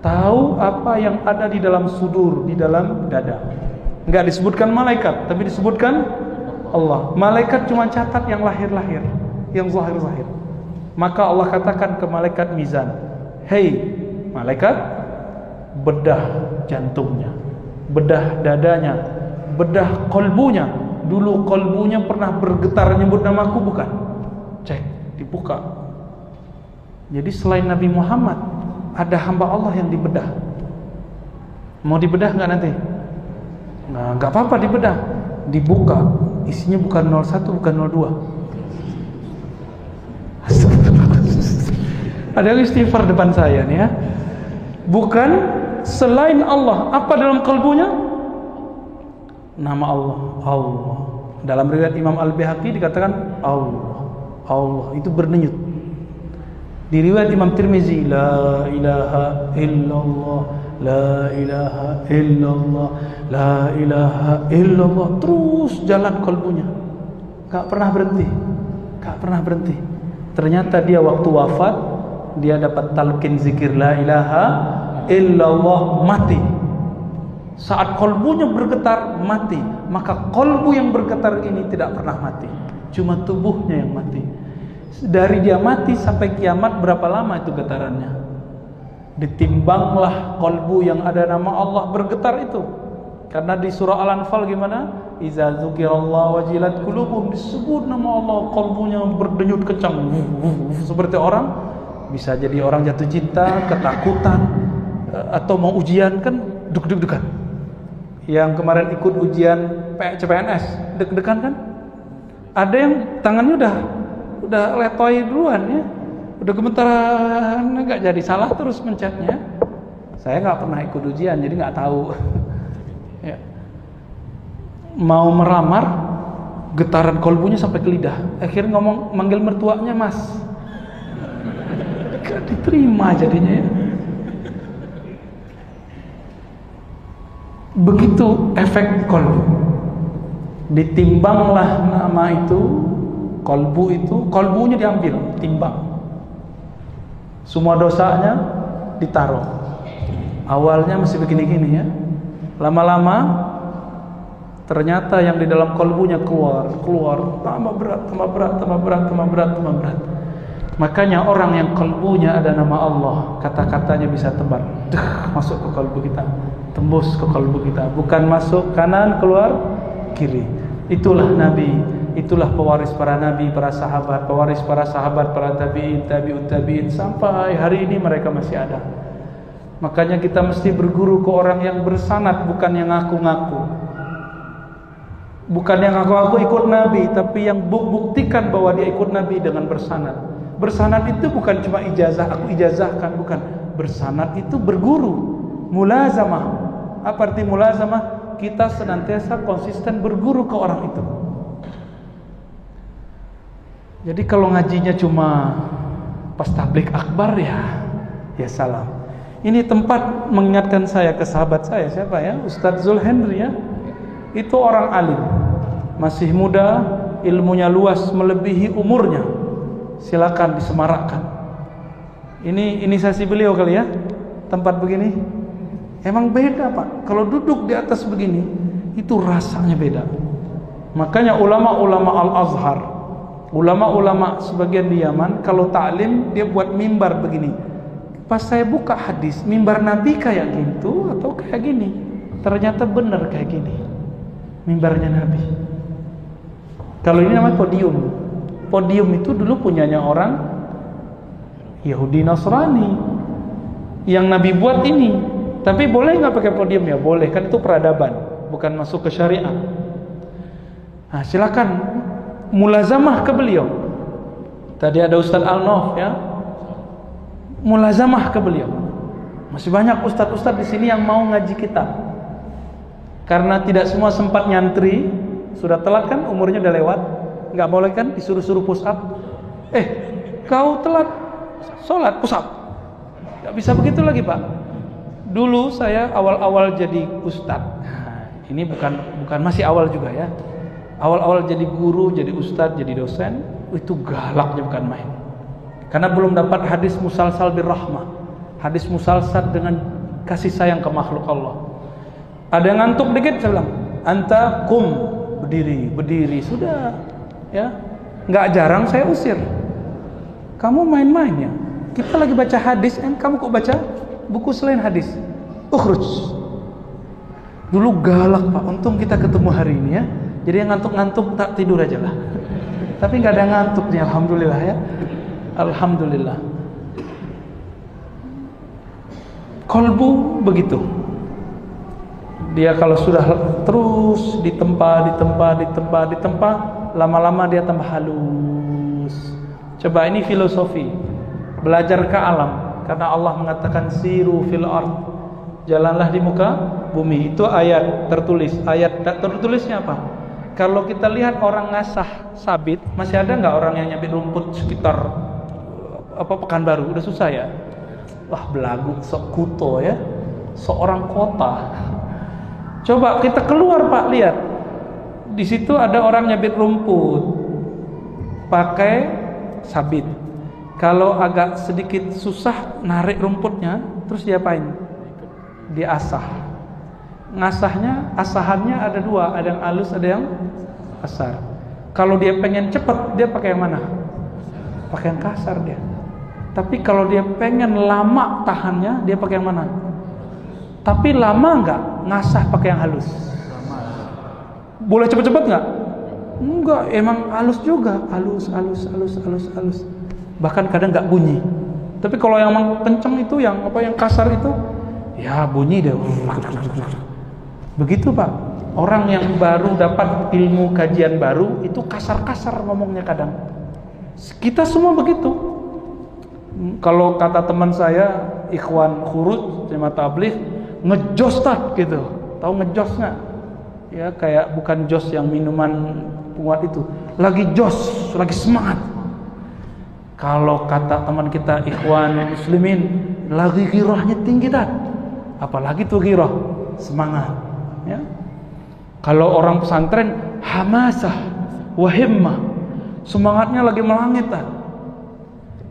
tahu apa yang ada di dalam sudur, di dalam dada. Enggak disebutkan malaikat, tapi disebutkan Allah. Malaikat cuma catat yang lahir-lahir, yang zahir-zahir. Maka Allah katakan ke malaikat mizan, "Hei malaikat, bedah jantungnya, bedah dadanya, bedah kolbunya. Dulu kolbunya pernah bergetar nyebut namaku bukan? Cek, dibuka. Jadi selain Nabi Muhammad, ada hamba Allah yang dibedah. Mau dibedah nggak nanti? Nah, nggak apa-apa dibedah. Dibuka, isinya bukan 01, bukan 02. Ada yang istighfar depan saya nih ya. Bukan selain Allah. Apa dalam kalbunya? Nama Allah. Allah. Dalam riwayat Imam Al-Baihaqi dikatakan Allah itu berdenyut. Di riwayat Imam Tirmizi, la ilaha illallah, la ilaha illallah, la ilaha illallah. Terus jalan kalbunya, gak pernah berhenti. Ternyata dia waktu wafat, dia dapat talqin zikir la ilaha illallah, mati. Saat kalbunya bergetar, mati. Maka kalbu yang bergetar ini tidak pernah mati, cuma tubuhnya yang mati. Dari dia mati sampai kiamat berapa lama itu getarannya? Ditimbanglah kalbu yang ada nama Allah bergetar itu. Karena di surah Al-Anfal gimana? Iza dzukirallahu wajilat qulubuhum, disebut nama Allah, kalbunya berdenyut kencang. Seperti orang, bisa jadi orang jatuh cinta, ketakutan, atau mau ujian kan deg-degan. Yang kemarin ikut ujian CPNS, deg-degan kan? Ada yang tangannya udah letoy duluan ya, udah gemetaran, nggak jadi, salah terus mencetnya. Saya nggak pernah ikut ujian, jadi nggak tahu. Ya. Mau meramar, getaran kalbunya sampai ke lidah. Akhirnya manggil mertuanya Mas. Gak diterima jadinya ya. Begitu efek kalbu. Ditimbanglah nama itu, kalbu itu, kalbunya diambil, timbang. Semua dosanya ditaruh. Awalnya masih begini-gini ya. Lama-lama ternyata yang di dalam kalbunya keluar, tambah berat. Makanya orang yang kalbunya ada nama Allah, kata-katanya bisa tebar, masuk ke kalbu kita, tembus ke kalbu kita, bukan masuk kanan keluar kiri. Itulah Nabi, itulah pewaris para Nabi, para sahabat, pewaris para sahabat, para tabi'in, tabi'ut tabi'in, sampai hari ini mereka masih ada. Makanya kita mesti berguru ke orang yang bersanad, bukan yang ngaku-ngaku. Bukan yang ngaku-ngaku ikut Nabi, tapi yang buktikan bahwa dia ikut Nabi dengan bersanad. Bersanad itu bukan cuma ijazah, aku ijazahkan, bukan. Bersanad itu berguru, mulazamah. Apa arti mulazamah? Kita senantiasa konsisten berguru ke orang itu. Jadi kalau ngajinya cuma pas tablik akbar ya salam. Ini tempat mengingatkan saya ke sahabat saya, siapa ya? Ustadz Zul Henry ya. Itu orang alim. masih muda, ilmunya luas melebihi umurnya, silakan disemarakkan. Ini inisiasi beliau kali ya, tempat begini. Emang beda Pak, kalau duduk di atas begini itu rasanya beda. Makanya ulama-ulama Al-Azhar, ulama-ulama sebagian di Yaman, kalau taklim dia buat mimbar begini. Pas saya buka hadis, mimbar Nabi kayak gitu atau kayak gini? Ternyata benar kayak gini, mimbarnya Nabi. Kalau ini namanya podium. Podium itu dulu punyanya orang Yahudi Nasrani, yang Nabi buat ini. Tapi boleh nggak pakai podium? Ya boleh, kan itu peradaban, bukan masuk ke syariat. Nah, silakan mulazamah ke beliau. Tadi ada Ustadz Al-Nof ya, mulazamah ke beliau. Masih banyak ustadz-ustadz di sini yang mau ngaji kitab. Karena tidak semua sempat nyantri, sudah telat kan, umurnya udah lewat, nggak boleh kan disuruh-suruh push up. Kau telat sholat push up, nggak bisa begitu lagi Pak. Dulu saya awal-awal jadi ustadz, ini bukan masih awal juga ya. Awal-awal jadi guru, jadi ustadz, jadi dosen, itu galaknya bukan main. Karena belum dapat hadis musalsal birrahmah, hadis musalsal dengan kasih sayang ke makhluk Allah. Ada yang ngantuk dikit, saya bilang, anta kum, berdiri, sudah, ya. Nggak jarang saya usir. Kamu main-main ya. Kita lagi baca hadis, kamu kok baca buku selain hadis? Ukhruj. Dulu galak Pak. Untung kita ketemu hari ini ya. Jadi yang ngantuk-ngantuk tak tidur aja lah. Tapi nggak ada ngantuk nih, alhamdulillah ya. Alhamdulillah. Kolbu begitu. Dia kalau sudah terus ditempa, lama-lama dia tambah halus. Coba ini filosofi, belajar ke alam. Karena Allah mengatakan siru fil ard, jalanlah di muka bumi. Itu ayat tertulis. Ayat tak tertulisnya apa? Kalau kita lihat orang ngasah sabit, masih ada nggak orang yang nyabit rumput sekitar Pekanbaru? Udah susah ya. Wah belagu, sok kuto ya, seorang kota. Coba kita keluar Pak, lihat. Di situ ada orang nyabit rumput pakai sabit. Kalau agak sedikit susah narik rumputnya, terus diapain? Diasah. Ngasahnya, asahannya ada dua, ada yang halus, ada yang kasar. Kalau dia pengen cepat, dia pakai yang mana? Pakai yang kasar dia. Tapi kalau dia pengen lama tahannya, dia pakai yang mana? Tapi lama nggak ngasah pakai yang halus? Boleh cepet-cepet nggak? Enggak, emang halus juga, halus. Bahkan kadang nggak bunyi. Tapi kalau yang kenceng itu, yang kasar itu, ya bunyi deh. Begitu Pak. Orang yang baru dapat ilmu kajian baru itu kasar-kasar ngomongnya kadang. Kita semua begitu. Kalau kata teman saya, ikhwan khuruj, jemaah tabligh, ngejos tak gitu. Tahu ngejos nggak? Ya kayak bukan jos yang minuman penguat itu. Lagi jos, lagi semangat. Kalau kata teman kita ikhwan muslimin, lagi ghirahnya tinggi tak? Apalagi tuh ghirah, semangat. Ya. Kalau orang pesantren hamasah, wahimmah, semangatnya lagi melangit tak?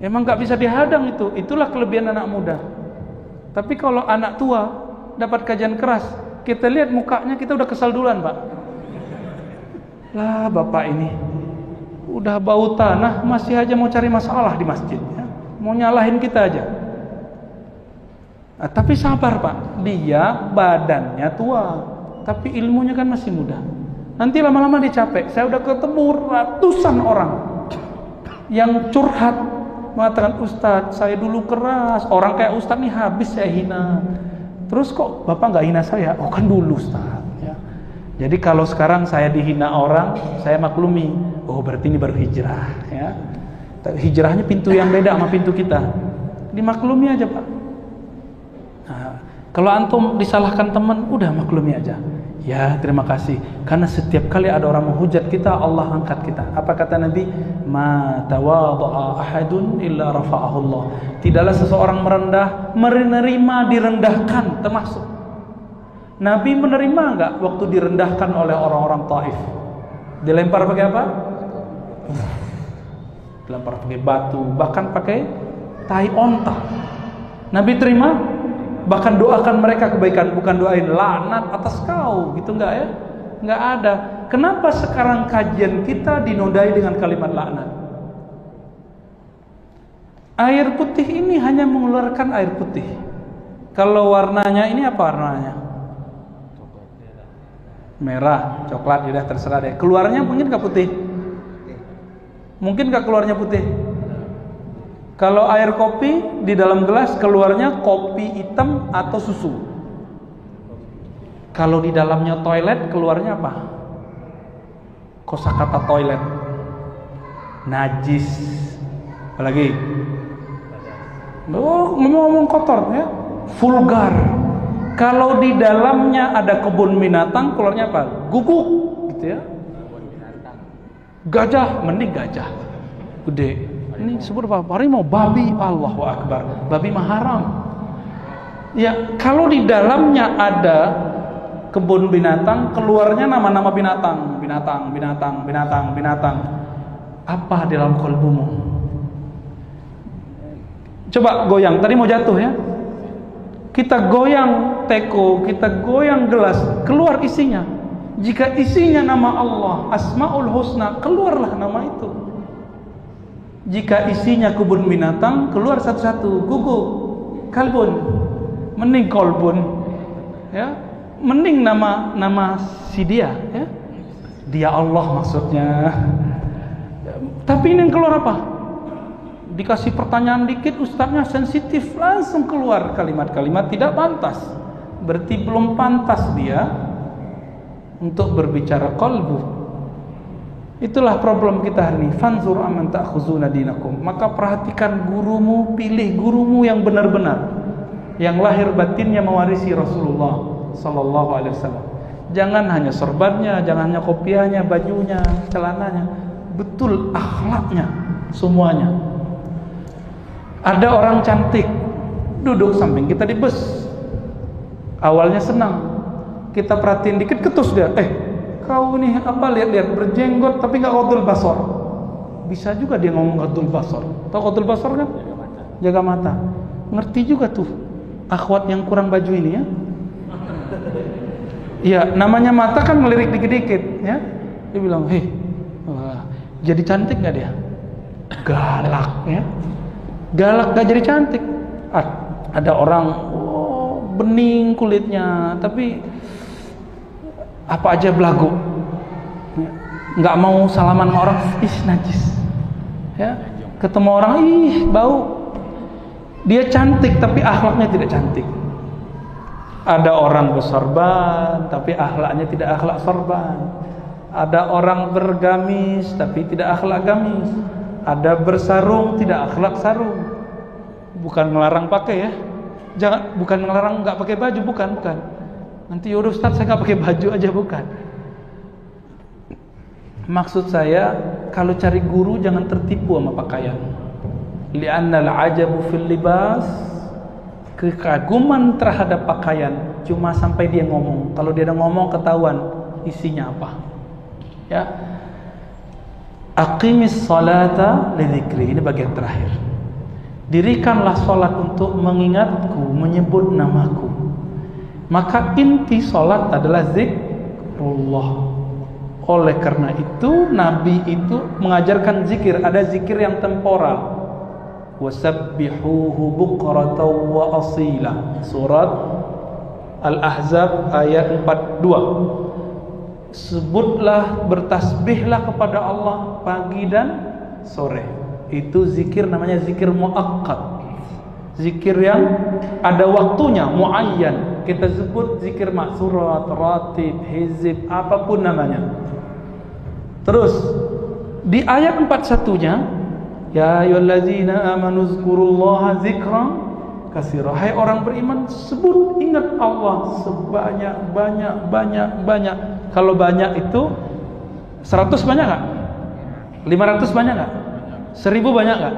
Emang nggak bisa dihadang itu. Itulah kelebihan anak muda. Tapi kalau anak tua dapat kajian keras, kita lihat mukanya, kita udah kesal duluan Pak. Lah bapak ini udah bau tanah, masih aja mau cari masalah di masjid ya? Mau nyalahin kita aja. Nah, tapi sabar Pak, dia badannya tua, tapi ilmunya kan masih muda. Nanti lama-lama dia capek. Saya udah ketemu ratusan orang yang curhat, mengatakan, Ustadz saya dulu keras, orang kayak Ustadz nih habis saya hina. Terus kok Bapak nggak hina saya? Oh kan dulu Ustadz ya. Jadi kalau sekarang saya dihina orang, saya maklumi. Oh berarti ini baru hijrah ya. Hijrahnya pintu yang beda sama pintu kita. Dimaklumi aja Pak. Nah, kalau antum disalahkan teman, udah maklumi aja. Ya terima kasih. Karena setiap kali ada orang menghujat kita, Allah angkat kita. Apa kata Nabi? Ma tawadha'a ahadun illa rafa'ahu Allah. Tidaklah seseorang menerima direndahkan, termasuk Nabi menerima enggak waktu direndahkan oleh orang-orang Taif? Dilempar pakai apa? Dilempar pakai batu, bahkan pakai tai onta. Nabi terima, bahkan doakan mereka kebaikan, bukan doain laknat atas kau, gitu enggak ya? Enggak ada. Kenapa sekarang kajian kita dinodai dengan kalimat laknat? Air putih ini hanya mengeluarkan air putih. Kalau warnanya ini apa warnanya? Merah, coklat, udah terserah deh. Keluarnya mungkin nggak putih? Mungkin nggak keluarnya putih? Kalau air kopi di dalam gelas keluarnya kopi hitam atau susu. Kalau di dalamnya toilet keluarnya apa? Kosakata toilet, najis. Apalagi? Oh, ngomong kotor ya, vulgar. Kalau di dalamnya ada kebun binatang, keluarnya apa? Guguk, gitu ya. Gajah, mending gajah gede. Ini disebut apa? Harimau, babi, Allahu Akbar. Babi mah haram. Ya, kalau di dalamnya ada kebun binatang, keluarnya nama-nama binatang. Apa di dalam kalbumu? Coba goyang, tadi mau jatuh ya. Kita goyang teko, kita goyang gelas, keluar isinya. Jika isinya nama Allah, Asmaul Husna, keluarlah nama itu. Jika isinya kebun binatang, keluar satu-satu. Guguk, kalbun, mending kolbun, ya, mending nama si dia, ya. Dia Allah maksudnya. Tapi ini yang keluar apa? Dikasih pertanyaan dikit, ustadznya sensitif, langsung keluar kalimat-kalimat tidak pantas. Berarti belum pantas dia untuk berbicara qalbu. Itulah problem kita hari ini. Fanzur amman ta'khuzuna dinakum. Maka perhatikan gurumu, pilih gurumu yang benar-benar, yang lahir batinnya mewarisi Rasulullah sallallahu alaihi wasallam. Jangan hanya sorbannya, jangan hanya kopiahnya, bajunya, celananya, betul akhlaknya semuanya. Ada orang cantik duduk samping kita di bus, awalnya senang, kita perhatiin dikit ketus dia, kau nih apa, lihat-lihat berjenggot tapi nggak qaddul basar. Bisa juga dia ngomong qaddul basar. Tahu qaddul basar kan? Jaga mata. Ngerti juga tuh akhwat yang kurang baju ini ya. Iya, namanya mata kan melirik dikit-dikit ya. Dia bilang, jadi cantik nggak dia? Galak ya. Galak gak jadi cantik. Ada orang bening kulitnya tapi apa aja belagu, nggak mau salaman sama orang, najis ya. Ketemu orang, bau. Dia cantik tapi akhlaknya tidak cantik. Ada orang bersorban tapi akhlaknya tidak akhlak sorban. Ada orang bergamis tapi tidak akhlak gamis. Ada bersarung tidak akhlak sarung. Bukan melarang pakai ya, jangan, bukan melarang nggak pakai baju, bukan. Nanti yaudah Ustaz saya nggak pakai baju aja, bukan. Maksud saya kalau cari guru jangan tertipu sama pakaian. Li'annal ajabu fil libas, kekaguman terhadap pakaian cuma sampai dia ngomong. Kalau dia udah ngomong ketahuan isinya apa. Ya. Aqimis salata li dzikri, ini bagian terakhir. Dirikanlah salat untuk mengingatku, menyebut namaku. Maka inti salat adalah zikrullah. Oleh karena itu Nabi itu mengajarkan zikir. Ada zikir yang temporal. Wasabbihuhu bukratan wa asila. Surat Al-Ahzab ayat 42. Sebutlah, bertasbihlah kepada Allah pagi dan sore. Itu zikir namanya zikir muakkad. Zikir yang ada waktunya, muayyan. Kita sebut zikir maksurat, ratib, hizib, apapun namanya. Terus di ayat 41-nya, ya ayyuhallazina amanu zkurullaha zikran katsira. Hai orang beriman, sebut, ingat Allah sebanyak-banyak. Kalau banyak itu 100 banyak nggak? 500 banyak nggak? 1000 banyak nggak?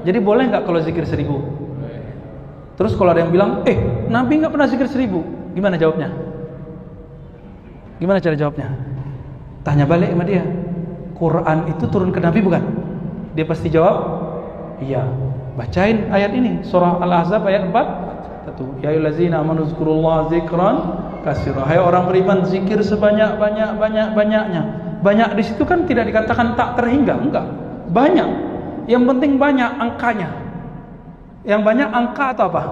Jadi boleh nggak kalau zikir 1000? Terus kalau ada yang bilang, Nabi nggak pernah zikir 1000, gimana jawabnya? Gimana cara jawabnya? Tanya balik sama dia. Quran itu turun ke Nabi bukan? Dia pasti jawab, iya. Bacain ayat ini, surah Al-Ahzab ayat 4. Ya ayyuhallazina amanu dzkurullaha dzikran katsira. Hai orang beriman, zikir sebanyak-banyaknya. Banyak di situ kan tidak dikatakan tak terhingga, enggak. Banyak. Yang penting banyak angkanya. Yang banyak angka atau apa?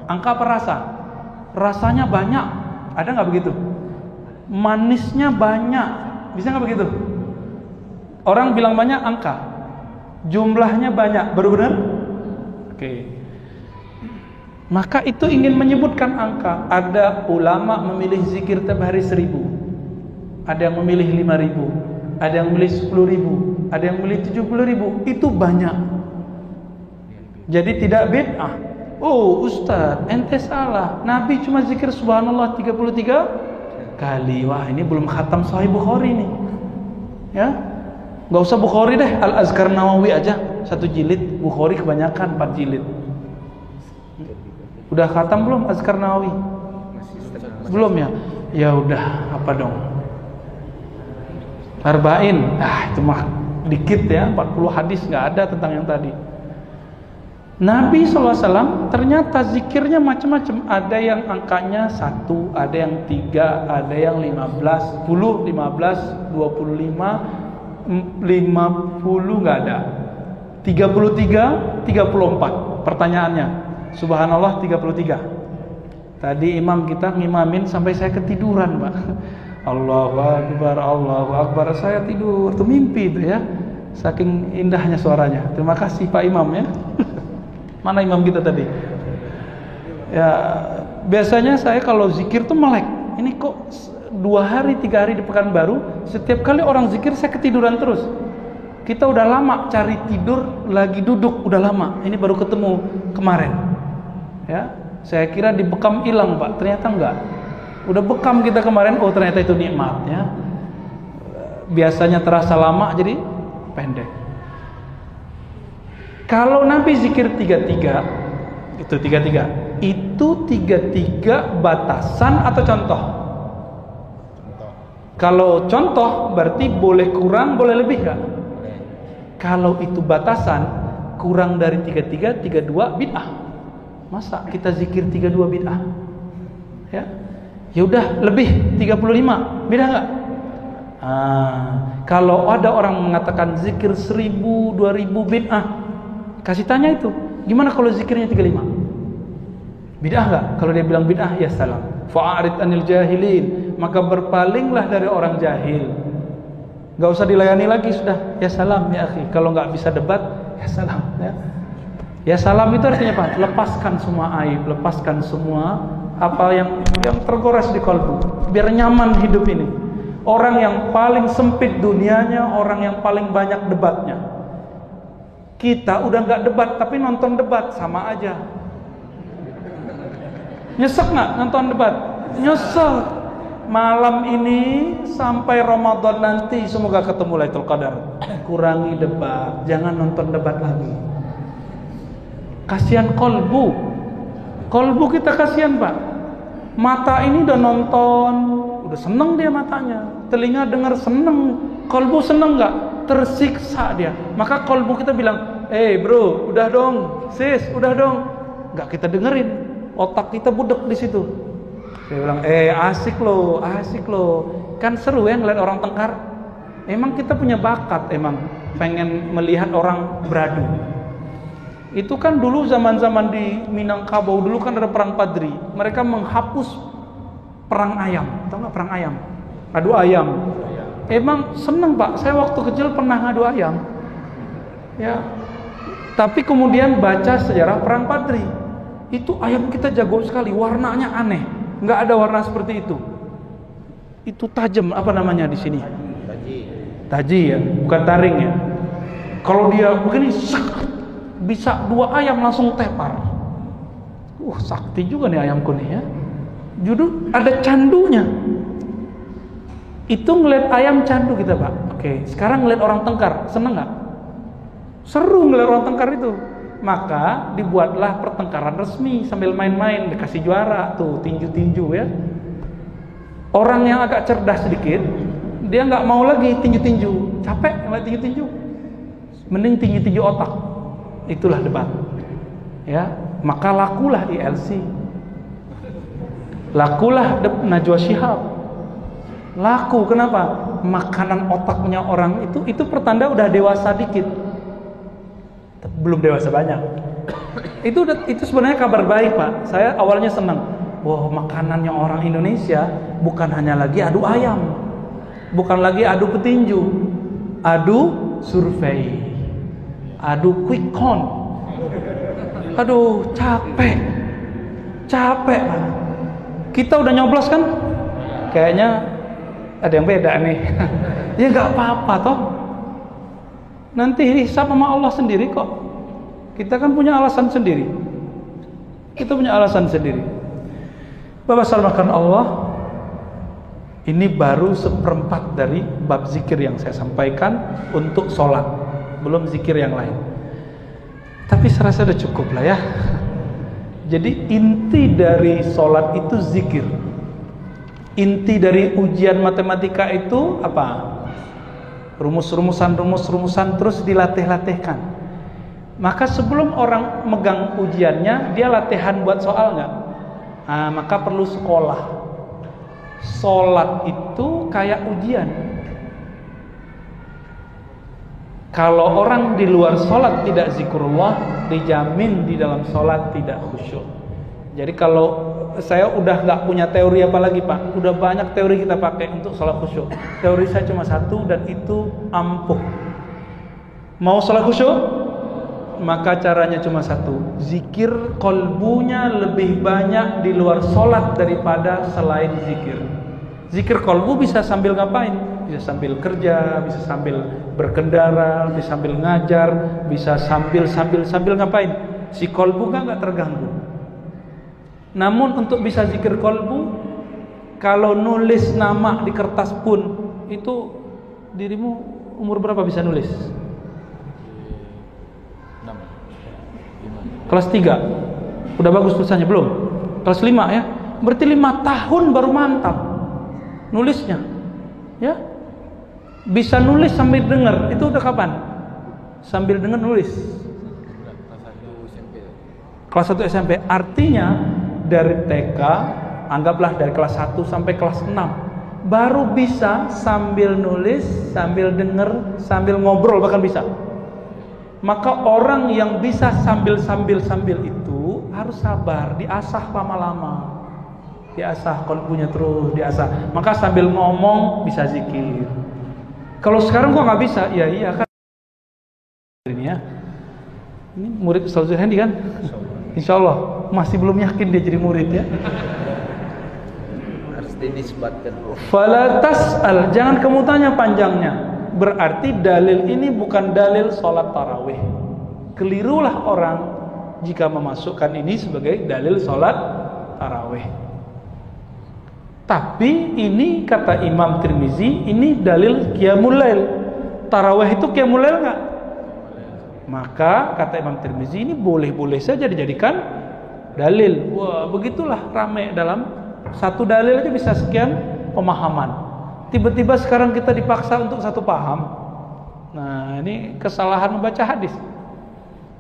Angka perasa. Rasanya banyak. Ada enggak begitu? Manisnya banyak. Bisa enggak begitu? Orang bilang banyak angka. Jumlahnya banyak, baru benar? Oke. Maka itu ingin menyebutkan angka. Ada ulama memilih zikir tiap hari 1000. Ada yang memilih 5000. Ada yang memilih 10.000. Ada yang memilih 70.000. Itu banyak. Jadi tidak bid'ah. Oh Ustaz, ente salah. Nabi cuma zikir subhanallah 33 kali. Wah, ini belum khatam Sahih Bukhari nih. Ya, nggak usah Bukhari deh, Al-Azkar Nawawi aja 1 jilid. Bukhari kebanyakan 4 jilid. Udah khatam belum Azkar Nawawi? Belum ya? Ya udah, apa dong? Arba'in. Itu mah dikit ya, 40 hadis nggak ada tentang yang tadi. Nabi SAW ternyata zikirnya macam-macam. Ada yang angkanya 1, ada yang 3, ada yang 15, 10, 15, 25, 50 nggak ada. 33, 34. Pertanyaannya, subhanallah 33. Tadi imam kita ngimamin sampai saya ketiduran, Pak. Allahu Akbar, saya tidur. Itu mimpi itu ya. Saking indahnya suaranya. Terima kasih Pak Imam ya. Mana imam kita tadi? Ya, biasanya saya kalau zikir tuh melek. Ini kok 2 hari 3 hari di Pekanbaru, setiap kali orang zikir saya ketiduran terus. Kita udah lama cari tidur, lagi duduk udah lama. Ini baru ketemu kemarin. Ya, saya kira dibekam hilang, Pak. Ternyata enggak. Udah bekam kita kemarin, oh ternyata itu nikmat ya. Biasanya terasa lama jadi pendek. Kalau Nabi zikir 33, itu 33 batasan atau contoh? Kalau contoh berarti boleh kurang, boleh lebih enggak? Kalau itu batasan, kurang dari 33, 32 bid'ah. Masa kita zikir 32 bid'ah? Ya. Ya udah lebih 35, beda enggak? Kalau ada orang mengatakan zikir 1000, 2000 bid'ah, kasih tanya itu, gimana kalau zikirnya 35? Bid'ah enggak? Kalau dia bilang bid'ah, ya salam. Fa'arid anil jahilin, maka berpalinglah dari orang jahil. Enggak usah dilayani lagi, sudah. Ya salam ya akhi. Kalau enggak bisa debat, ya salam ya. Ya salam itu artinya apa? Lepaskan semua aib, lepaskan semua apa yang tergores di kalbu, biar nyaman hidup ini. Orang yang paling sempit dunianya, orang yang paling banyak debatnya. Kita udah nggak debat tapi nonton debat, sama aja. Nyesek nggak nonton debat? Nyesek. Malam ini sampai Ramadan nanti semoga ketemu Lailatul Qadar. Kurangi debat, jangan nonton debat lagi. Kasihan kolbu. Kolbu kita kasihan, Pak. Mata ini udah nonton, udah seneng dia matanya. Telinga dengar seneng. Kolbu seneng nggak? Tersiksa dia. Maka kolbu kita bilang, bro, udah dong, sis, udah dong. Nggak kita dengerin. Otak kita budek di situ. Dia bilang, asik loh. Kan seru ya ngeliat orang tengkar. Emang kita punya bakat, emang pengen melihat orang beradu. Itu kan dulu zaman-zaman di Minangkabau dulu kan ada perang Padri. Mereka menghapus perang ayam. Tahu nggak perang ayam? Adu ayam. Emang seneng, Pak. Saya waktu kecil pernah ngadu ayam. Ya. Tapi kemudian baca sejarah perang Padri. Itu ayam kita jago sekali. Warnanya aneh. Nggak ada warna seperti itu. Itu tajam. Apa namanya di sini? Taji ya. Bukan taring ya. Kalau dia begini, bisa 2 ayam langsung tepar. Sakti juga nih ayamku nih ya. Judul ada candunya. Itu ngeliat ayam candu kita, Pak. Oke, sekarang ngeliat orang tengkar, seneng nggak? Seru ngeliat orang tengkar itu. Maka dibuatlah pertengkaran resmi sambil main-main, dikasih juara tuh tinju-tinju ya. Orang yang agak cerdas sedikit dia nggak mau lagi tinju-tinju, capek ngeliat tinju-tinju, mending tinju-tinju otak. Itulah debat. Ya, maka lakulah ILC, lakulah Najwa Shihab, laku. Kenapa? Makanan otaknya orang itu pertanda udah dewasa dikit, belum dewasa banyak. Itu sebenarnya kabar baik, Pak. Saya awalnya senang. Wah, makanannya orang Indonesia bukan hanya lagi adu ayam, bukan lagi adu petinju, adu survei, adu quick count. Aduh, capek Pak. Kita udah nyoblos kan? Kayaknya ada yang beda nih. Ya nggak apa-apa toh. Nanti hisab sama Allah sendiri kok. Kita kan punya alasan sendiri. Bapak salahkan Allah. Ini baru seperempat dari bab zikir yang saya sampaikan untuk sholat, belum zikir yang lain. Tapi saya rasa udah cukup lah ya. Jadi inti dari sholat itu zikir. Inti dari ujian matematika itu apa? Rumus-rumusan terus dilatih-latihkan. Maka sebelum orang megang ujiannya, dia latihan buat soal nggak? Nah, maka perlu sekolah. Sholat itu kayak ujian. Kalau orang di luar sholat tidak zikrullah, dijamin di dalam sholat tidak khusyuk. Jadi kalau saya udah nggak punya teori apa lagi, Pak, udah banyak teori kita pakai untuk sholat khusyuk. Teori saya cuma satu dan itu ampuh. Mau sholat khusyuk? Maka caranya cuma satu, zikir kolbunya lebih banyak di luar sholat daripada selain zikir. Zikir kolbu bisa sambil ngapain? Bisa sambil kerja, bisa sambil berkendara, bisa sambil ngajar, bisa sambil ngapain? Si kolbu kan nggak terganggu. Namun untuk bisa zikir kolbu, kalau nulis nama di kertas pun, itu dirimu umur berapa bisa nulis? Kelas 3 udah bagus tulisannya belum? Kelas 5 ya? Berarti 5 tahun baru mantap nulisnya. Ya? Bisa nulis sambil dengar. Itu udah kapan? Sambil dengar nulis. Kelas 1 SMP. Artinya dari TK, anggaplah dari kelas 1 sampai kelas 6 baru bisa sambil nulis, sambil dengar, sambil ngobrol bahkan bisa. Maka orang yang bisa sambil itu harus sabar, diasah lama-lama, diasah kolbunya terus, diasah. Maka sambil ngomong bisa zikir. Kalau sekarang gua nggak bisa, ya iya kan. Ini ya, ini murid Ustaz Zulhandi kan? Insya Allah masih belum yakin dia jadi murid ya. Harus dinisbatkan. Fala tas'al, jangan kamu tanya panjangnya. Berarti dalil ini bukan dalil sholat tarawih. Kelirulah orang jika memasukkan ini sebagai dalil sholat tarawih. Tapi ini kata Imam Tirmizi, ini dalil qiyamul lail. Tarawih itu qiyamul lail nggak? Maka kata Imam Tirmizi ini boleh-boleh saja dijadikan dalil. Wah, begitulah ramai dalam satu dalil aja bisa sekian pemahaman. Tiba-tiba sekarang kita dipaksa untuk satu paham. Nah, ini kesalahan membaca hadis.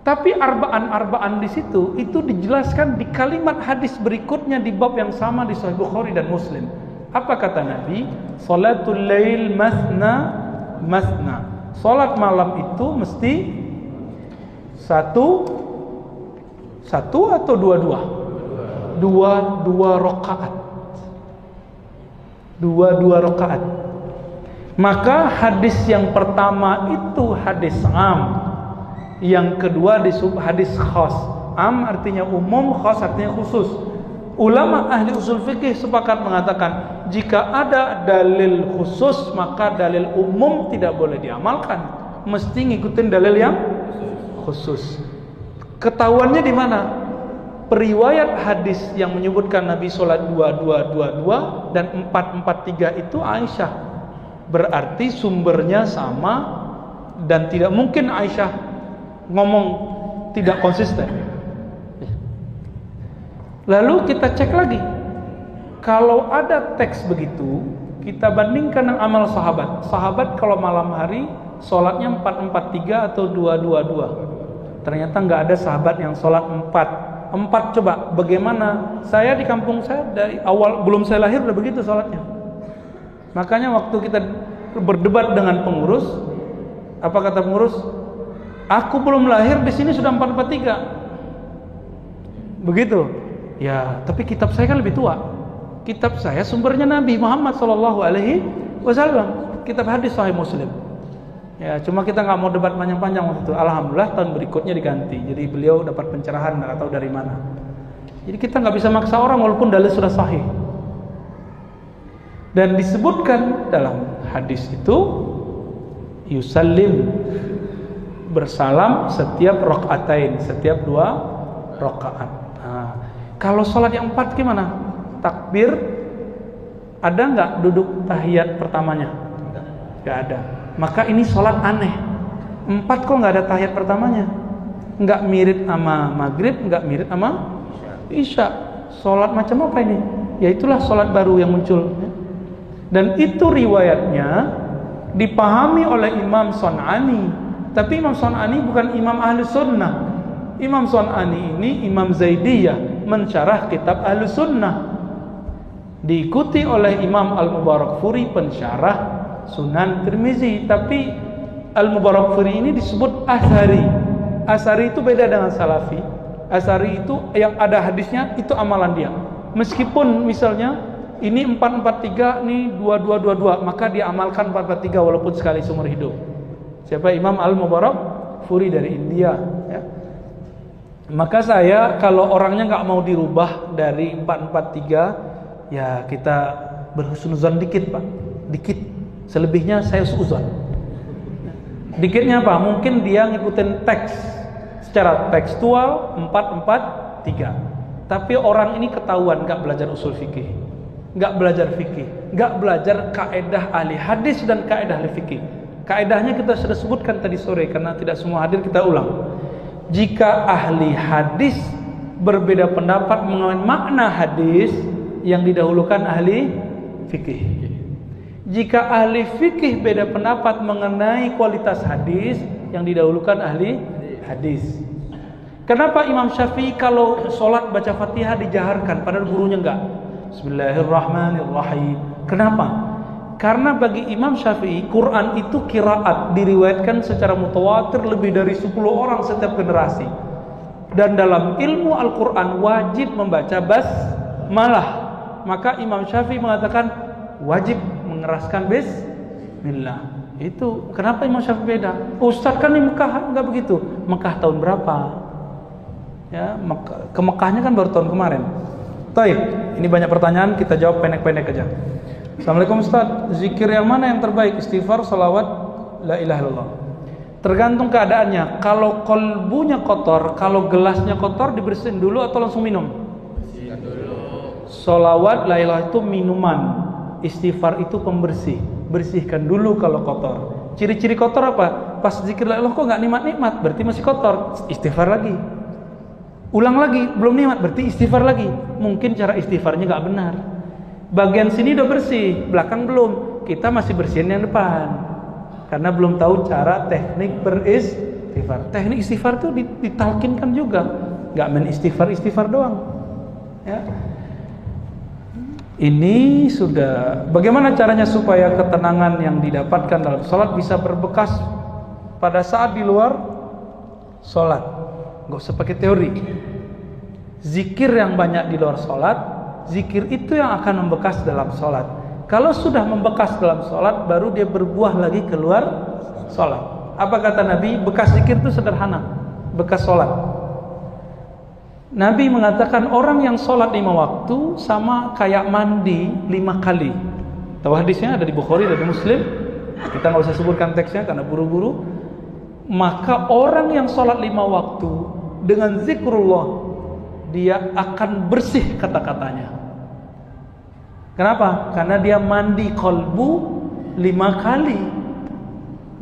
Tapi arba'an di situ itu dijelaskan di kalimat hadis berikutnya di bab yang sama di Sahih Bukhari dan Muslim. Apa kata Nabi? Salatul lail masna. Salat malam itu mesti satu atau dua-dua? Dua rakaat. Dua rakaat. Maka hadis yang pertama itu hadis am, yang kedua hadis khas. Am artinya umum, khas artinya khusus. Ulama ahli usul fikih sepakat mengatakan jika ada dalil khusus maka dalil umum tidak boleh diamalkan, mesti ngikutin dalil yang khusus. Ketahuannya di mana? Periwayat hadis yang menyebutkan Nabi sholat 2-2-2-2 dan 4-4-3 itu Aisyah. Berarti sumbernya sama dan tidak mungkin Aisyah ngomong tidak konsisten. Lalu kita cek lagi. Kalau ada teks begitu, kita bandingkan dengan amal sahabat. Sahabat kalau malam hari sholatnya 4-4-3 atau 2-2-2. Ternyata nggak ada sahabat yang sholat 4 coba. Bagaimana? Saya di kampung saya dari awal belum saya lahir udah begitu sholatnya. Makanya waktu kita berdebat dengan pengurus, apa kata pengurus? Aku belum lahir di sini sudah 4-4-3. Begitu. Ya, tapi kitab saya kan lebih tua. Kitab saya sumbernya Nabi Muhammad SAW. Kitab hadis Sahih Muslim. Ya, cuma kita nggak mau debat panjang-panjang waktu itu. Alhamdulillah tahun berikutnya diganti. Jadi beliau dapat pencerahan, nggak tahu dari mana. Jadi kita nggak bisa maksa orang walaupun dalil sudah sahih. Dan disebutkan dalam hadis itu yusallim, bersalam setiap rakaatain, setiap 2 rakaat. Nah, kalau sholat yang 4 gimana? Takbir ada nggak duduk tahiyat pertamanya? Nggak ada. Maka ini sholat aneh. 4 kok nggak ada tahiyat pertamanya? Nggak mirip sama maghrib, nggak mirip sama isya. Sholat macam apa ini? Ya itulah sholat baru yang muncul. Dan itu riwayatnya dipahami oleh Imam Son'ani. Tapi Imam Son'ani bukan Imam Ahli Sunnah. Imam Son'ani ini Imam Zaidiyah, mensyarah kitab Ahli Sunnah. Diikuti oleh Imam Al-Mubarakfuri, pensyarah Sunan Tirmizi. Tapi Al-Mubarakfuri ini disebut Asy'ari. Asy'ari itu beda dengan Salafi. Asy'ari itu yang ada hadisnya, itu amalan dia. Meskipun misalnya ini 4-4-3, ini 2-2-2-2, maka dia amalkan 4-4-3 walaupun sekali seumur hidup. Siapa? Imam Al-Mubarakfuri dari India, ya. Maka saya kalau orangnya nggak mau dirubah dari 4-4-3, ya kita berhusnuzon dikit, Pak. Dikit. Selebihnya saya suuzon. Dikitnya apa? Mungkin dia ngikutin teks secara tekstual 4-4-3. Tapi orang ini ketahuan nggak belajar usul fikih, nggak belajar fikih, nggak belajar kaedah ahli hadis dan kaedah ahli fikih. Kaedahnya kita sudah sebutkan tadi sore, karena tidak semua hadir kita ulang. Jika ahli hadis berbeda pendapat mengenai makna hadis, yang didahulukan ahli fikih. Jika ahli fikih beda pendapat mengenai kualitas hadis, yang didahulukan ahli hadis. Kenapa Imam Syafi'i kalau sholat baca Fatihah dijaharkan padahal gurunya enggak? Bismillahirrahmanirrahim. Kenapa? Karena bagi Imam Syafi'i Quran itu qiraat, diriwayatkan secara mutawatir lebih dari 10 orang setiap generasi. Dan dalam ilmu Al-Quran wajib membaca basmalah. Maka Imam Syafi'i mengatakan wajib mengeraskan bismillah. Itu kenapa Imam Syafi'i beda? Ustaz kan di Mekah enggak begitu. Mekah tahun berapa? Ya, ke Mekahnya kan baru tahun kemarin. Taib, ini banyak pertanyaan, kita jawab pendek-pendek aja. Assalamualaikum Ustaz, zikir yang mana yang terbaik? Istighfar, salawat, la ilaha illallah. Tergantung keadaannya. Kalau kolbunya kotor, kalau gelasnya kotor, dibersihin dulu atau langsung minum? Bersihkan dulu. Salawat, la ilaha itu minuman. Istighfar itu pembersih. Bersihkan dulu kalau kotor. Ciri-ciri kotor apa? Pas zikir la ilaha kok nggak nikmat-nikmat, berarti masih kotor. Istighfar lagi. Ulang lagi, belum nikmat, berarti istighfar lagi. Mungkin cara istighfarnya nggak benar. Bagian sini udah bersih, belakang belum. Kita masih bersihin yang depan, karena belum tahu cara teknik beristighfar. Teknik istighfar itu ditalkinkan juga, nggak main istighfar doang. Ya. Ini sudah. Bagaimana caranya supaya ketenangan yang didapatkan dalam sholat bisa berbekas pada saat di luar sholat? Nggak usah pakai teori. Zikir yang banyak di luar sholat, zikir itu yang akan membekas dalam sholat. Kalau sudah membekas dalam sholat, baru dia berbuah lagi keluar sholat. Apa kata Nabi? Bekas zikir itu sederhana, bekas sholat. Nabi mengatakan orang yang sholat 5 waktu sama kayak mandi 5 kali. Tahu hadisnya ada di Bukhari dan di Muslim. Kita nggak usah sebutkan teksnya karena buru-buru. Maka orang yang sholat 5 waktu dengan zikrullah, dia akan bersih kata-katanya. Kenapa? Karena dia mandi kolbu 5 kali.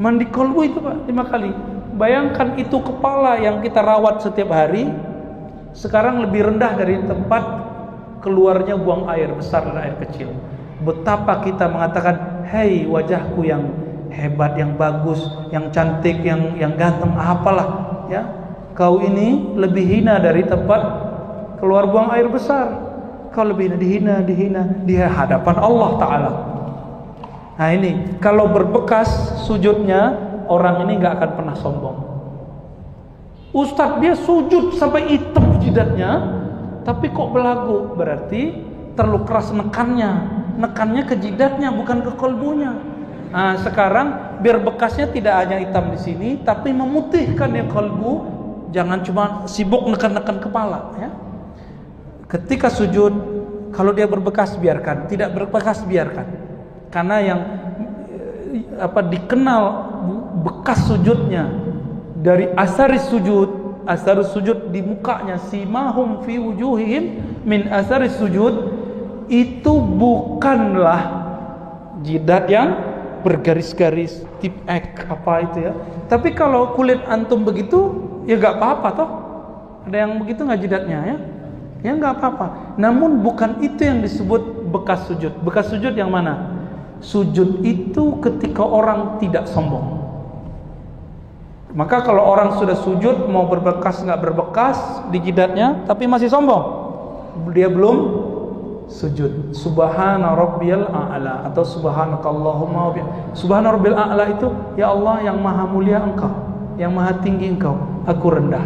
Mandi kolbu itu Pak 5 kali. Bayangkan itu kepala yang kita rawat setiap hari, sekarang lebih rendah dari tempat keluarnya buang air besar dan air kecil. Betapa kita mengatakan, hei wajahku yang hebat, yang bagus, yang cantik, yang ganteng, apalah ya, kau ini lebih hina dari tempat keluar buang air besar. Kau lebih dihina di hadapan Allah Ta'ala. Nah ini, kalau berbekas sujudnya, orang ini gak akan pernah sombong. Ustadz dia sujud sampai hitam jidatnya, tapi kok belagu, berarti terlalu keras nekannya ke jidatnya, bukan ke kolbunya. Nah sekarang biar bekasnya tidak hanya hitam di sini, tapi memutihkan yang kolbu. Jangan cuma sibuk nekan kepala ya. Ketika sujud, kalau dia berbekas biarkan, tidak berbekas biarkan. Karena yang dikenal bekas sujudnya dari asarus sujud di mukanya, simahum fi wujuhihim min asarus sujud, itu bukanlah jidat yang bergaris-garis tip X apa itu ya. Tapi kalau kulit antum begitu ya gak apa-apa toh. Ada yang begitu gak jidatnya ya? Ya gak apa-apa. Namun bukan itu yang disebut bekas sujud. Bekas sujud yang mana? Sujud itu ketika orang tidak sombong. Maka kalau orang sudah sujud, mau berbekas nggak berbekas di jidatnya, tapi masih sombong, dia belum sujud. Subhana rabbiyal a'la atau subhanakallahumma. Subhana rabbil a'la itu, ya Allah yang maha mulia engkau, yang maha tinggi engkau, aku rendah.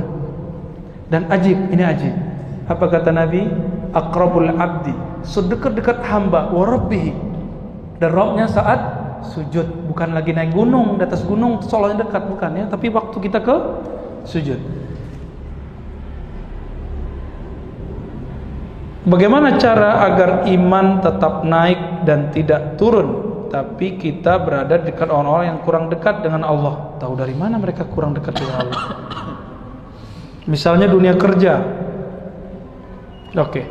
Dan ajib, ini ajib. Apa kata Nabi? Aqrabul abdi, sedekat-dekat hamba, wa rabbihi, dan Rabbnya saat sujud. Bukan lagi naik gunung, di atas gunung soalnya dekat, bukan ya, tapi waktu kita ke sujud. Bagaimana cara agar iman tetap naik dan tidak turun, tapi kita berada dekat orang-orang yang kurang dekat dengan Allah? Tahu dari mana mereka kurang dekat dengan Allah? Misalnya dunia kerja. Oke.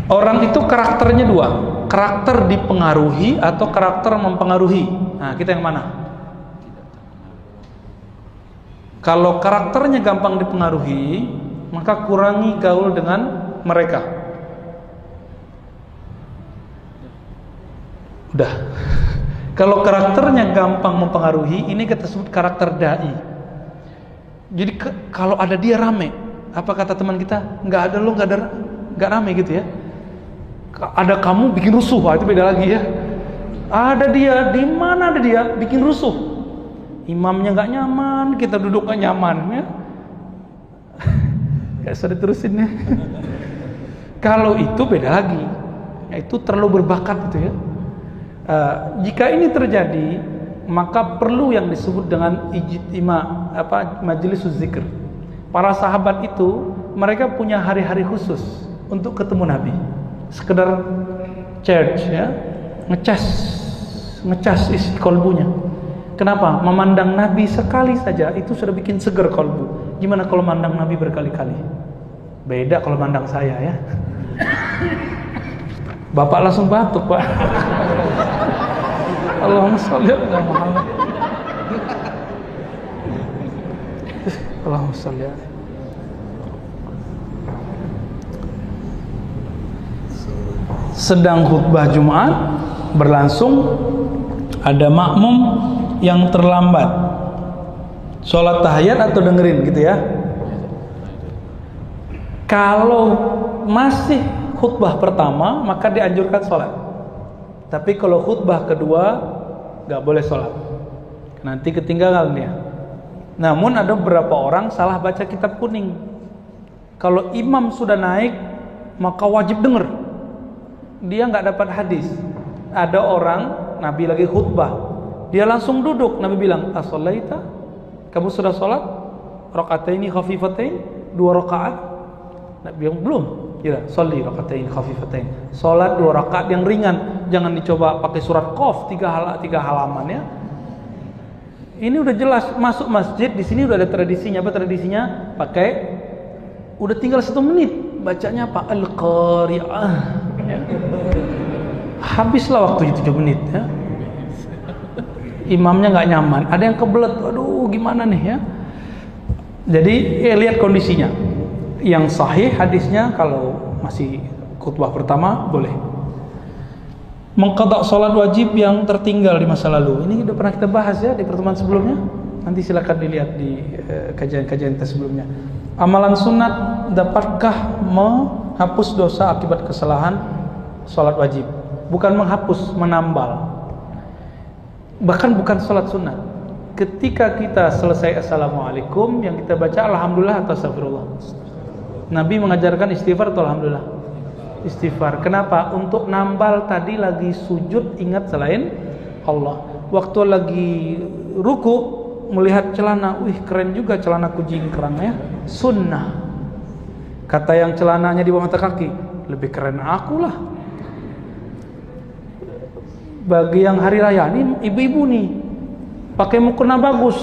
Orang itu karakternya dua, karakter dipengaruhi atau karakter mempengaruhi. Nah, kita yang mana? Kalau karakternya gampang dipengaruhi, maka kurangi gaul dengan mereka. Udah. Kalau karakternya gampang mempengaruhi, ini kita sebut karakter dai. Jadi kalau ada dia rame, apa kata teman kita? Nggak ada lo, nggak rame gitu ya. Ada kamu bikin rusuh, itu beda lagi ya. Ada dia, di mana ada dia bikin rusuh. Imamnya nggak nyaman, kita duduk nggak nyaman ya. Kayak sudah terusin ya. Kalau itu beda lagi, itu terlalu berbakat gitu ya. Jika ini terjadi, maka perlu yang disebut dengan ijtima, majelis zikr. Para sahabat itu mereka punya hari-hari khusus untuk ketemu Nabi. Sekedar church ya, ngecas isi kolbunya. Kenapa? Memandang Nabi sekali saja itu sudah bikin seger kolbu. Gimana kalau mandang Nabi berkali-kali? Beda kalau mandang saya ya. Bapak langsung batuk, Pak. Allahumma sholli ala Muhammad. Allahumma sholli ala. Sedang khutbah Jumat berlangsung, ada makmum yang terlambat sholat tahiyat atau dengerin gitu ya. Kalau masih khutbah pertama maka dianjurkan sholat, tapi kalau khutbah kedua gak boleh sholat, nanti ketinggalan dia. Namun ada beberapa orang salah baca kitab kuning. Kalau imam sudah naik maka wajib denger. Dia nggak dapat hadis. Ada orang, Nabi lagi khutbah, dia langsung duduk. Nabi bilang, as-sholaita? Kamu sudah sholat? Rakataini khafifatain, 2 rakaat. Nabi bilang, belum. Ya, sholli rakataini khafifatain. Sholat 2 rakaat yang ringan. Jangan dicoba pakai surat Qaf 3 halaman ya. Ini udah jelas masuk masjid. Di sini udah ada tradisinya. Apa tradisinya? Pakai. Udah tinggal 1 menit. Bacanya apa? Al-Qari'ah. Ya. Habislah waktu 7 menit ya. Imamnya nggak nyaman, ada yang kebelet, aduh gimana nih ya. Jadi lihat kondisinya. Yang sahih hadisnya kalau masih khutbah pertama boleh. Mengqadha salat wajib yang tertinggal di masa lalu. Ini sudah pernah kita bahas ya di pertemuan sebelumnya. Nanti silakan dilihat di kajian-kajian kita sebelumnya. Amalan sunat dapatkah menghapus dosa akibat kesalahan salat wajib? Bukan menghapus, menambal. Bahkan bukan salat sunat. Ketika kita selesai assalamualaikum, yang kita baca alhamdulillah atau astagfirullah. Nabi mengajarkan istighfar atau alhamdulillah? Istighfar. Kenapa? Untuk nambal tadi lagi sujud ingat selain Allah. Waktu lagi ruku melihat celana, wih keren juga celanaku jingkrang ya. Sunnah. Kata yang celananya di bawah mata kaki, lebih keren aku lah. Bagi yang hari raya, ini ibu-ibu nih pakai mukena bagus,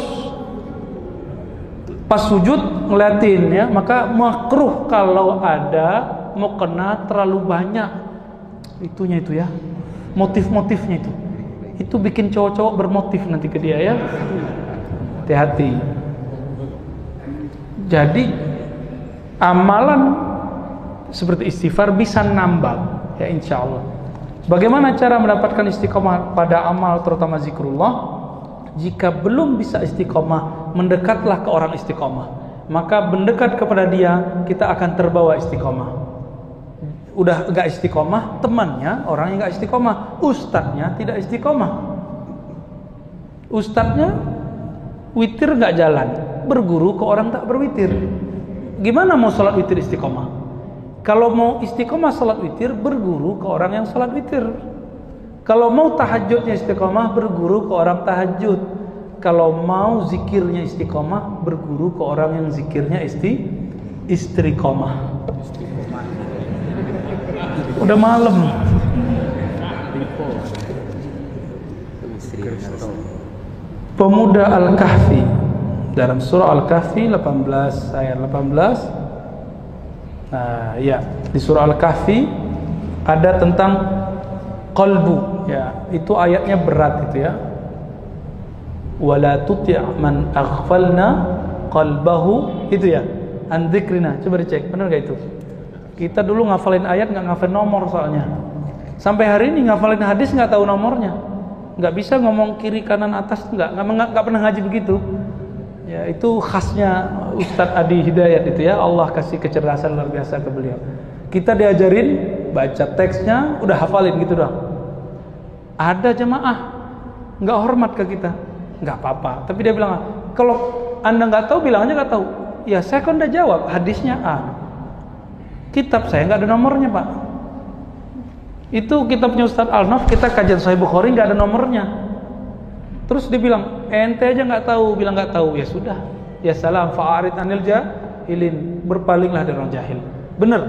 pas sujud ngeliatin ya, maka makruh kalau ada mukena terlalu banyak itunya itu ya, motif-motifnya itu bikin cowok-cowok bermotif nanti ke dia ya, hati-hati. Jadi amalan seperti istighfar bisa nambah ya insya Allah. Bagaimana cara mendapatkan istiqomah pada amal terutama zikrullah? Jika belum bisa istiqomah, mendekatlah ke orang istiqomah. Maka mendekat kepada dia, kita akan terbawa istiqomah. Udah enggak istiqomah, temannya orang yang enggak istiqomah, ustadznya tidak istiqomah. Ustadznya witir enggak jalan, berguru ke orang tak berwitir. Gimana mau sholat witir istiqomah? Kalau mau istiqomah sholat witir, berguru ke orang yang sholat witir. Kalau mau tahajudnya istiqomah, berguru ke orang tahajud. Kalau mau zikirnya istiqomah, berguru ke orang yang zikirnya istiqomah. Udah malam. Pemuda Al-Kahfi dalam surah Al-Kahfi 18 ayat 18. Nah, ya, di surah Al-Kahfi ada tentang qalbu ya, itu ayatnya berat itu ya. Wala tuti' man aghfalna qalbahu, itu ya, an dzikrina. Coba dicek, benar enggak itu? Kita dulu ngafalin ayat enggak ngafalin nomor soalnya. Sampai hari ini ngafalin hadis enggak tahu nomornya. Enggak bisa ngomong kiri kanan atas, enggak pernah ngaji begitu. Ya, itu khasnya Ustadz Adi Hidayat itu ya. Allah kasih kecerdasan luar biasa ke beliau. Kita diajarin baca teksnya udah hafalin gitu doang. Ada jemaah nggak hormat ke kita, nggak apa-apa. Tapi dia bilang, kalau anda nggak tahu bilang aja nggak tahu. Ya saya kan udah jawab, hadisnya A. Kitab saya nggak ada nomornya pak. Itu kitabnya Ustadz Al-Naf, kita kajian Sahih Bukhari nggak ada nomornya. Terus dia bilang, ente aja nggak tahu, bilang nggak tahu. Ya sudah, ya salam, fa'arid anil jahilin, berpalinglah dari orang jahil. Bener.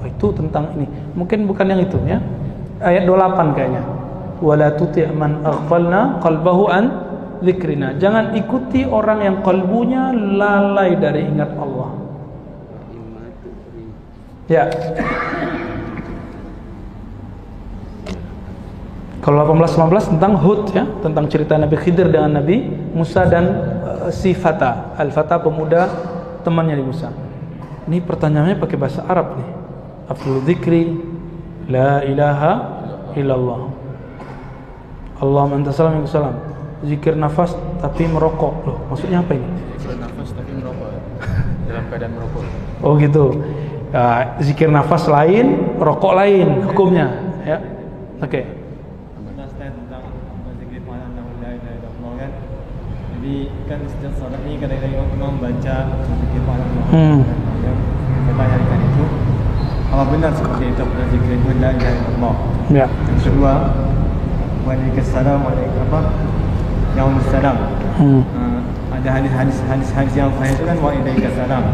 Itu tentang ini. Mungkin bukan yang itu ya. Ayat 28 kayaknya. Wala tuti' man aghfalna qalbahu an dzikrina. Jangan ikuti orang yang kalbunya lalai dari ingat Allah. Ya. Kalau 18-19 tentang Hud ya, tentang cerita Nabi Khidir dengan Nabi Musa dan si Fata, Al-Fata pemuda temannya di Musa. Ini pertanyaannya pakai bahasa Arab nih. Afdhul dzikri la ilaha illallah. Allahumma anta salam wa salam. Zikir nafas tapi merokok. Loh, maksudnya apa ini? Zikir nafas tapi merokok. Dalam keadaan merokok. Oh gitu. Zikir nafas lain, rokok lain hukumnya ya. Oke. Tentang zikir malam la ilaha illallah kan. Jadi kan setiap salat ini kadang-kadang imam baca zikir malam. Saya tanyakan itu, apa benar seperti itu pada zikir la ilaha illallah? Ya. Yang kedua, waalaikumsalam, waalaikumsalam. Ada hadis yang sahih itu kan waalaikumsalam.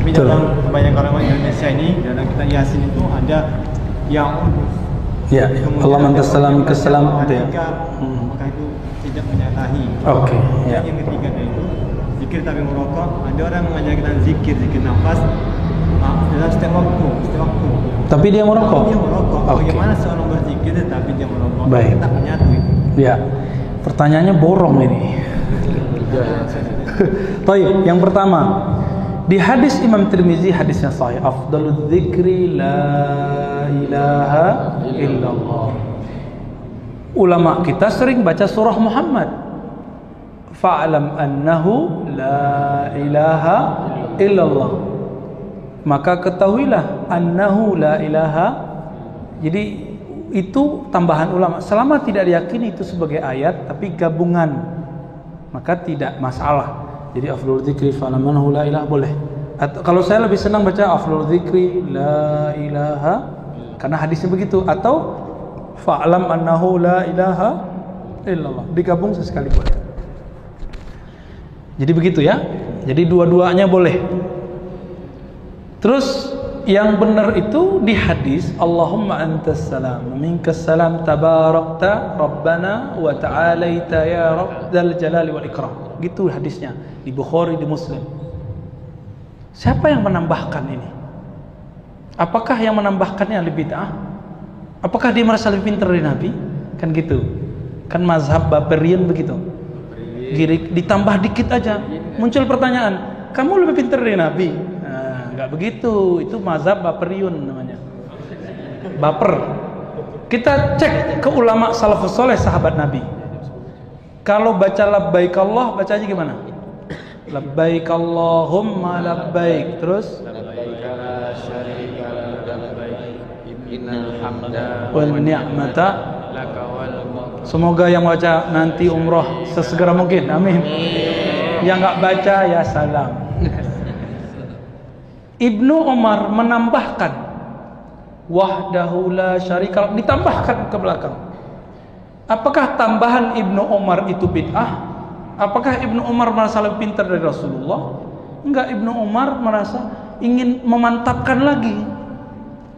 Tapi dalam kebanyakan orang Indonesia ini, dalam kitab Yasin itu ada yang ya, Allah mantasalam kesalam itu ya. Maka itu tidak menyalahi. Oke, ya. Yang ketiga itu zikir tapi merokok. Ada orang mengajarkan zikir nafas dalam setiap waktu. Tapi dia merokok. Dia merokok. Okay. Bagaimana seorang berzikir tapi dia merokok? Baik. Tak menyatu itu. Ya. Pertanyaannya borong ini. Baik, yang pertama, Di hadis Imam Tirmizi, hadisnya sahih, afdalul dzikri la ilaha illallah. Ulama kita sering baca surah Muhammad, fa'lam annahu la ilaha illallah, maka ketahuilah annahu la ilaha. Jadi itu tambahan ulama. Selama tidak diyakini itu sebagai ayat tapi gabungan, maka tidak masalah. Jadi afdalul dzikri fa'lam annahu la ilaha boleh. Atau kalau saya lebih senang baca afdalul dzikri la ilaha karena hadisnya begitu, atau fa'lam annahu la ilaha illallah, digabung sesekali boleh. Jadi begitu ya. Jadi dua-duanya boleh. Terus yang benar itu di hadis Allahumma antas salam minkas salam tabarakta rabbana wa ta'alaita ya rabbal jalali wal ikram. Gitu hadisnya di Bukhari, di Muslim. Siapa yang menambahkan ini? Apakah yang menambahkannya lebih bid'ah? Apakah dia merasa lebih pintar dari Nabi? Kan gitu. Kan mazhab Baperian begitu. Ditambah dikit aja muncul pertanyaan, kamu lebih pintar dari Nabi? Nah, nggak begitu. Itu mazhab Baperiun namanya. Baper. Kita cek ke ulama salafus saleh sahabat Nabi. Kalau baca labbaik Allah bacanya gimana? Labbaik Allahumma labbaik. Terus wal ni'mata. Semoga yang baca nanti umroh sesegera mungkin, amin. Yang nggak baca ya salam. Ibnu Umar menambahkan wahdahu la syarika, ditambahkan ke belakang. Apakah tambahan Ibnu Umar itu bid'ah? Apakah Ibnu Umar merasa lebih pintar dari Rasulullah? Enggak, Ibnu Umar merasa ingin memantapkan lagi.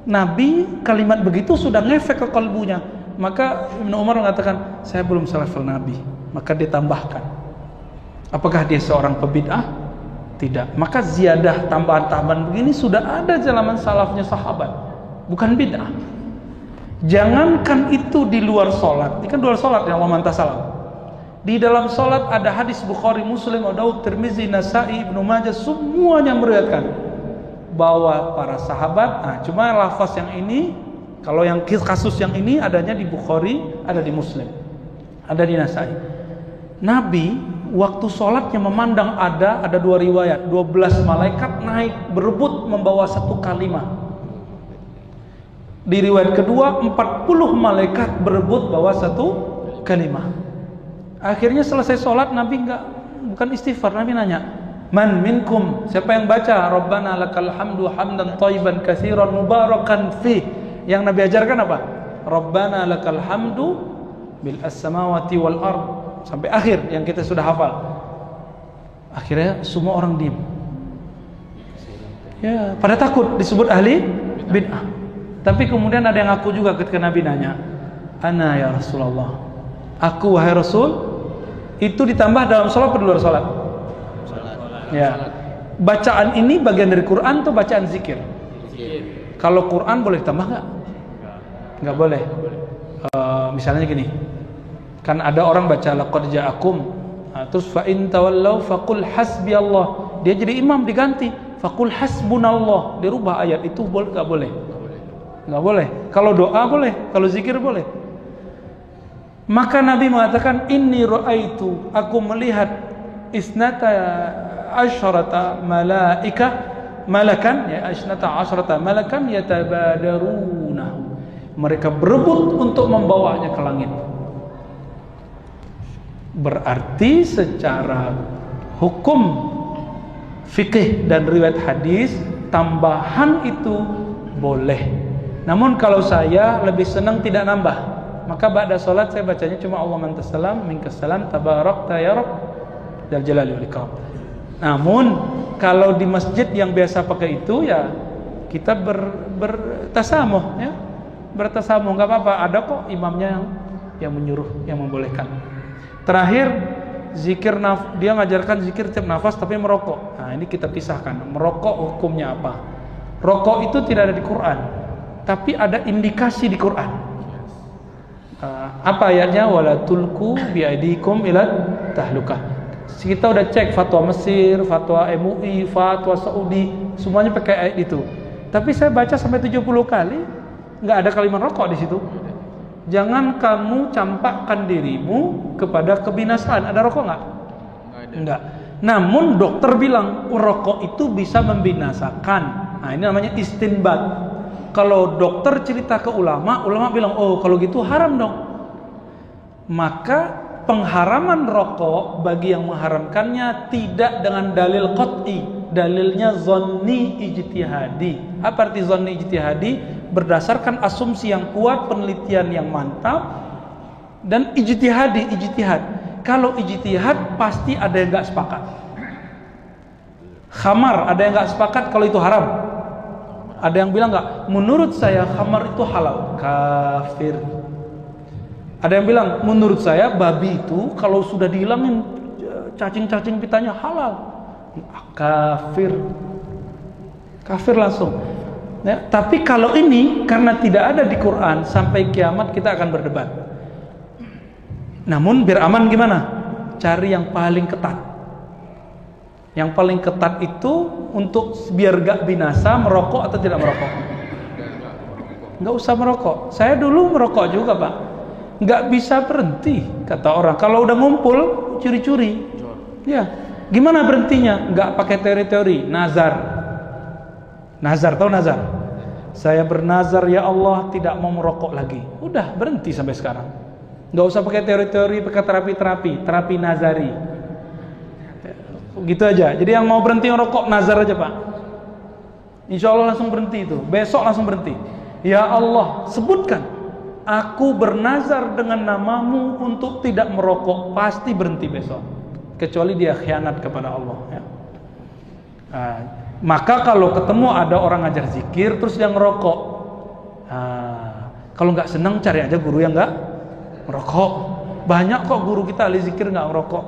Nabi kalimat begitu sudah ngefek ke kalbunya. Maka Ibnu Umar mengatakan, saya belum selevel Nabi. Maka ditambahkan. Apakah dia seorang pebid'ah? Tidak. Maka ziyadah, tambahan-tambahan begini sudah ada zaman salafnya sahabat. Bukan bid'ah. Jangankan itu di luar sholat. Ini kan luar sholat yang Allah salam. Di dalam sholat ada hadis Bukhari, Muslim, Abu Daud, Tirmizi, Nasa'i, Ibnu Majah, semuanya meriwayatkan bahwa para sahabat, cuma lafaz yang ini, kalau yang kasus yang ini adanya di Bukhari, ada di Muslim, ada di Nasa'i. Nabi waktu sholatnya memandang ada dua riwayat, 12 malaikat naik berebut membawa satu kalimat. Di riwayat kedua 40 malaikat berebut bawa satu kalimat. Akhirnya selesai sholat Nabi bukan istighfar, Nabi nanya, man minkum, siapa yang baca Rabbana lakal hamdu hamdan thayyiban katsiran mubarakan fi. Yang Nabi ajarkan apa? Rabbana lakal hamdu bil as-samawati wal ard, sampai akhir yang kita sudah hafal. Akhirnya semua orang diam. Ya, pada takut disebut ahli bid'ah. Tapi kemudian ada yang ngaku juga ketika Nabi nanya, ana ya Rasulullah, aku wahai Rasul. Itu ditambah dalam sholat atau di luar sholat? Ya. Bacaan ini bagian dari Quran atau bacaan zikir? Kalau Quran boleh ditambah nggak? Nggak boleh. Misalnya gini, kan ada orang baca laqad ja'akum, terus fa in tawallaw faqul hasbiyallah, dia jadi imam diganti faqul hasbunallah, dirubah ayat. Itu boleh nggak boleh? Nggak boleh. Kalau doa boleh, kalau zikir boleh. Maka Nabi mengatakan, inni ra'aitu, aku melihat isnata asyrata malakan, ya isnata asyrata malakan yatabadarunahu, mereka berebut untuk membawanya ke langit. Berarti secara hukum fikih dan riwayat hadis, tambahan itu boleh. Namun kalau saya lebih senang tidak nambah, maka ba'da sholat saya bacanya cuma Allahumma antas salam minkas salam tabarakta ya rabb dzal jalali wal ikram. Namun kalau di masjid yang biasa pakai itu, ya kita bertasamuh, ya bertasamuh, nggak apa-apa. Ada kok imamnya yang menyuruh, yang membolehkan. Terakhir zikir dia ngajarkan zikir tiap nafas tapi merokok. Nah ini kita pisahkan, merokok hukumnya apa? Rokok itu tidak ada di Quran, tapi ada indikasi di Quran. Apa ayatnya? Wala tulku biaidikum ila tahlukah. Kita udah cek fatwa Mesir, fatwa MUI, fatwa Saudi, semuanya pakai ayat itu. Tapi saya baca sampai 70 kali, nggak ada kalimat rokok di situ. Jangan kamu campakkan dirimu kepada kebinasaan. Ada rokok nggak? Nggak. Namun dokter bilang rokok itu bisa membinasakan. Nah ini namanya istinbat. Kalau dokter cerita ke ulama, ulama bilang oh kalau gitu haram dong. Maka pengharaman rokok bagi yang mengharamkannya tidak dengan dalil qat'i, dalilnya zonni ijtihadi. Apa arti zonni ijtihadi? Berdasarkan asumsi yang kuat, penelitian yang mantap, dan ijtihad. Kalau ijtihad pasti ada yang nggak sepakat. Khamar ada yang nggak sepakat kalau itu haram. Ada yang bilang nggak, menurut saya khamar itu halal, kafir. Ada yang bilang menurut saya babi itu kalau sudah dihilangin cacing-cacing pitanya halal, kafir. Kafir langsung. Ya, tapi kalau ini karena tidak ada di Quran, sampai kiamat kita akan berdebat. Namun biar aman gimana? Cari yang paling ketat. Yang paling ketat itu untuk biar gak binasa, merokok atau tidak merokok? Nggak usah merokok. Saya dulu merokok juga Pak. Nggak bisa berhenti kata orang. Kalau udah ngumpul curi-curi. Ya, gimana berhentinya? Nggak pakai teori-teori. Nazar, tahu nazar? Saya bernazar ya Allah tidak mau merokok lagi. Udah berhenti sampai sekarang. Nggak usah pakai teori-teori, pakai terapi nazari. Gitu aja. Jadi yang mau berhenti merokok nazar aja Pak. Insya Allah langsung berhenti itu. Besok langsung berhenti. Ya Allah sebutkan. Aku bernazar dengan namamu untuk tidak merokok. Pasti berhenti besok. Kecuali dia khianat kepada Allah. Ya. Maka kalau ketemu ada orang ngajar zikir terus dia ngerokok, kalau nggak senang cari aja guru yang nggak merokok. Banyak kok guru kita ahli zikir nggak merokok.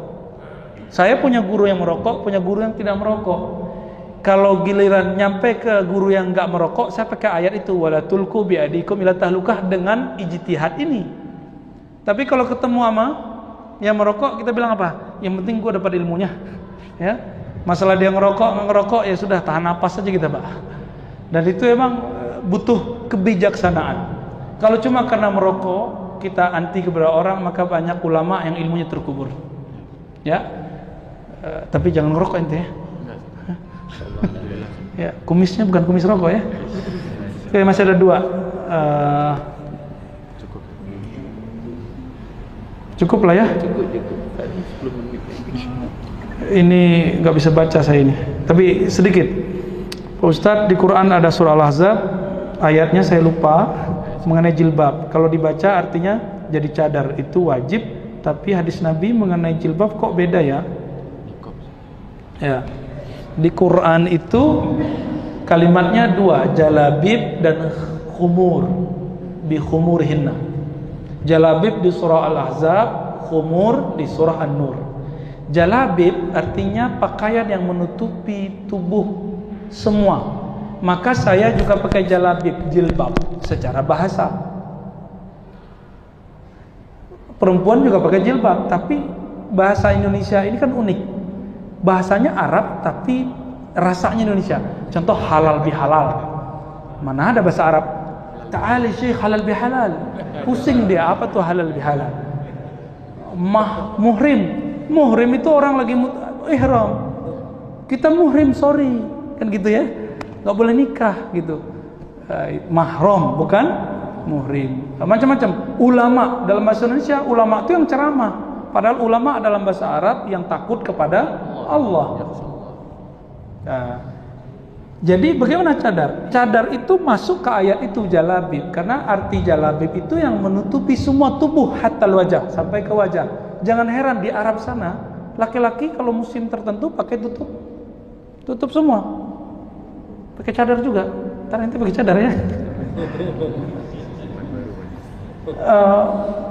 Saya punya guru yang merokok, punya guru yang tidak merokok. Kalau giliran nyampe ke guru yang nggak merokok, saya pakai ayat itu wala tulku biadikum ila tahlukah dengan ijtihad ini. Tapi kalau ketemu sama yang merokok, kita bilang apa? Yang penting gue dapat ilmunya, ya. Masalah dia ngerokok ya sudah tahan napas saja kita Pak. Dan itu emang butuh kebijaksanaan. Kalau cuma karena merokok kita anti kepada orang, maka banyak ulama yang ilmunya terkubur. Ya, tapi jangan ngerokok ente ya. Ya, kumisnya bukan kumis rokok ya. Oke, masih ada 2. Cukup lah ya. Cukup. Tadi 10 menit. Ini nggak bisa baca saya ini, tapi sedikit. Pak Ustadz, di Quran ada surah Al-Ahzab, ayatnya saya lupa, mengenai jilbab. Kalau dibaca artinya jadi cadar itu wajib, tapi hadis Nabi mengenai jilbab kok beda ya? Ya, di Quran itu kalimatnya 2, jalabib dan khumur, bi khumurihinna. Jalabib di surah Al-Ahzab, khumur di surah An-Nur. Jalabib artinya pakaian yang menutupi tubuh semua. Maka saya juga pakai jalabib, jilbab secara bahasa. Perempuan juga pakai jilbab, tapi bahasa Indonesia ini kan unik. Bahasanya Arab tapi rasanya Indonesia. Contoh halal bihalal. Mana ada bahasa Arab? Ta'ali syekh halal bihalal. Pusing dia, apa tuh halal bihalal? Muhrim. Muhrim itu orang lagi ihram. Kita muhrim, sorry. Kan gitu ya. Gak boleh nikah gitu. Mahram, bukan muhrim. Macam-macam. Ulama dalam bahasa Indonesia, ulama itu yang ceramah. Padahal ulama dalam bahasa Arab yang takut kepada Allah. Jadi bagaimana cadar? Cadar itu masuk ke ayat itu jalabib. Karena arti jalabib itu yang menutupi semua tubuh hatta wajah, sampai ke wajah. Jangan heran di Arab sana, laki-laki kalau musim tertentu pakai tutup semua. Pakai cadar juga. Ntar nanti pakai cadar ya.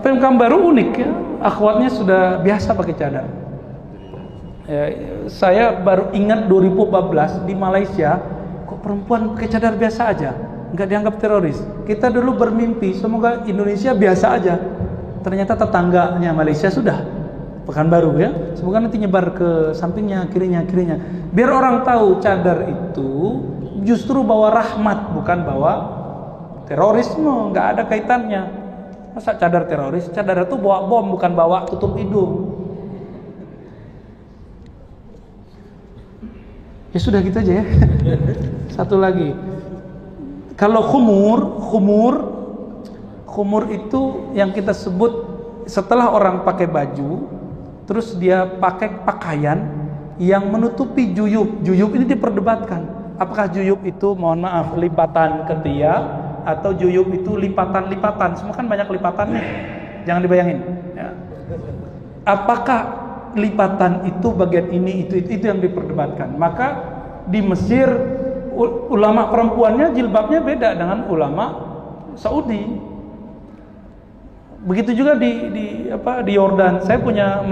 Pekanbaru unik ya. Akhwatnya sudah biasa pakai cadar. Ya, saya baru ingat 2014 di Malaysia, kok perempuan pakai cadar biasa aja, nggak dianggap teroris. Kita dulu bermimpi semoga Indonesia biasa aja. Ternyata tetangganya Malaysia sudah Pekanbaru ya. Semoga nanti nyebar ke sampingnya, kirinya. Biar orang tahu cadar itu justru bawa rahmat, bukan bawa terorisme. Nggak ada kaitannya. Masa cadar teroris? Cadar itu bawa bom, bukan bawa tutup hidung. Ya sudah gitu aja ya. Satu lagi. Kalau khumur itu yang kita sebut setelah orang pakai baju, terus dia pakai pakaian yang menutupi juyub. Juyub ini diperdebatkan. Apakah juyub itu, mohon maaf, lipatan ketiak atau juyub itu lipatan-lipatan? Semua kan banyak lipatannya. Jangan dibayangin. Ya. Apakah lipatan itu bagian ini itu yang diperdebatkan. Maka di Mesir ulama perempuannya jilbabnya beda dengan ulama Saudi. Begitu juga di Yordan. Saya punya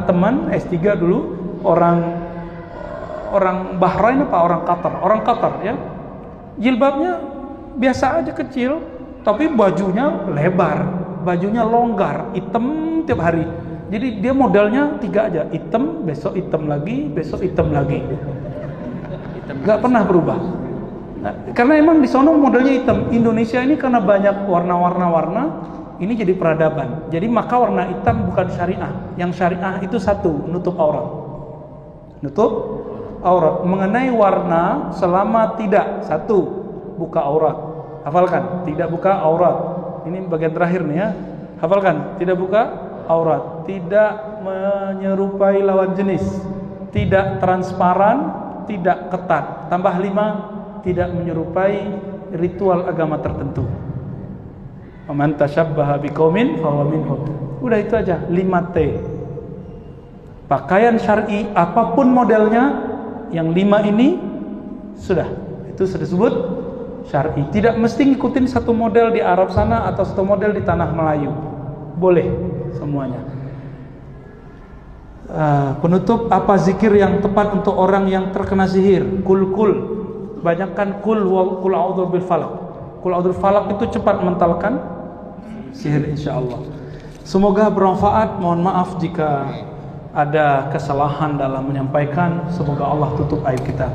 teman S3 dulu, orang Bahrain orang Qatar ya. Jilbabnya biasa aja kecil, tapi bajunya lebar, bajunya longgar, hitam tiap hari. Jadi dia modalnya 3 aja, hitam, besok hitam lagi, besok hitam lagi. Gak pernah berubah. Nah, karena emang di sono modelnya hitam. Indonesia ini karena banyak warna-warna, ini jadi peradaban. Jadi maka warna hitam bukan syariah. Yang syariah itu satu, nutup aurat. Nutup aurat. Mengenai warna, selama tidak, satu, buka aurat. Hafalkan, tidak buka aurat. Ini bagian terakhir nih ya. Hafalkan, tidak buka aurat, tidak menyerupai lawan jenis, tidak transparan, tidak ketat. Tambah 5, tidak menyerupai ritual agama tertentu. Man tashabbaha biqaumin fahuwa minhum. Udah itu aja, 5T. Pakaian syar'i apapun modelnya, yang 5 ini sudah, itu sudah disebut syar'i. Tidak mesti ngikutin satu model di Arab sana atau satu model di tanah Melayu. Boleh semuanya. Penutup, apa zikir yang tepat untuk orang yang terkena sihir? Kul. Banyakkan kul a'udzu bil falaq. Kul a'udzu bil falaq itu cepat mentalkan sihir insyaallah. Semoga bermanfaat. Mohon maaf jika ada kesalahan dalam menyampaikan. Semoga Allah tutup aib kita.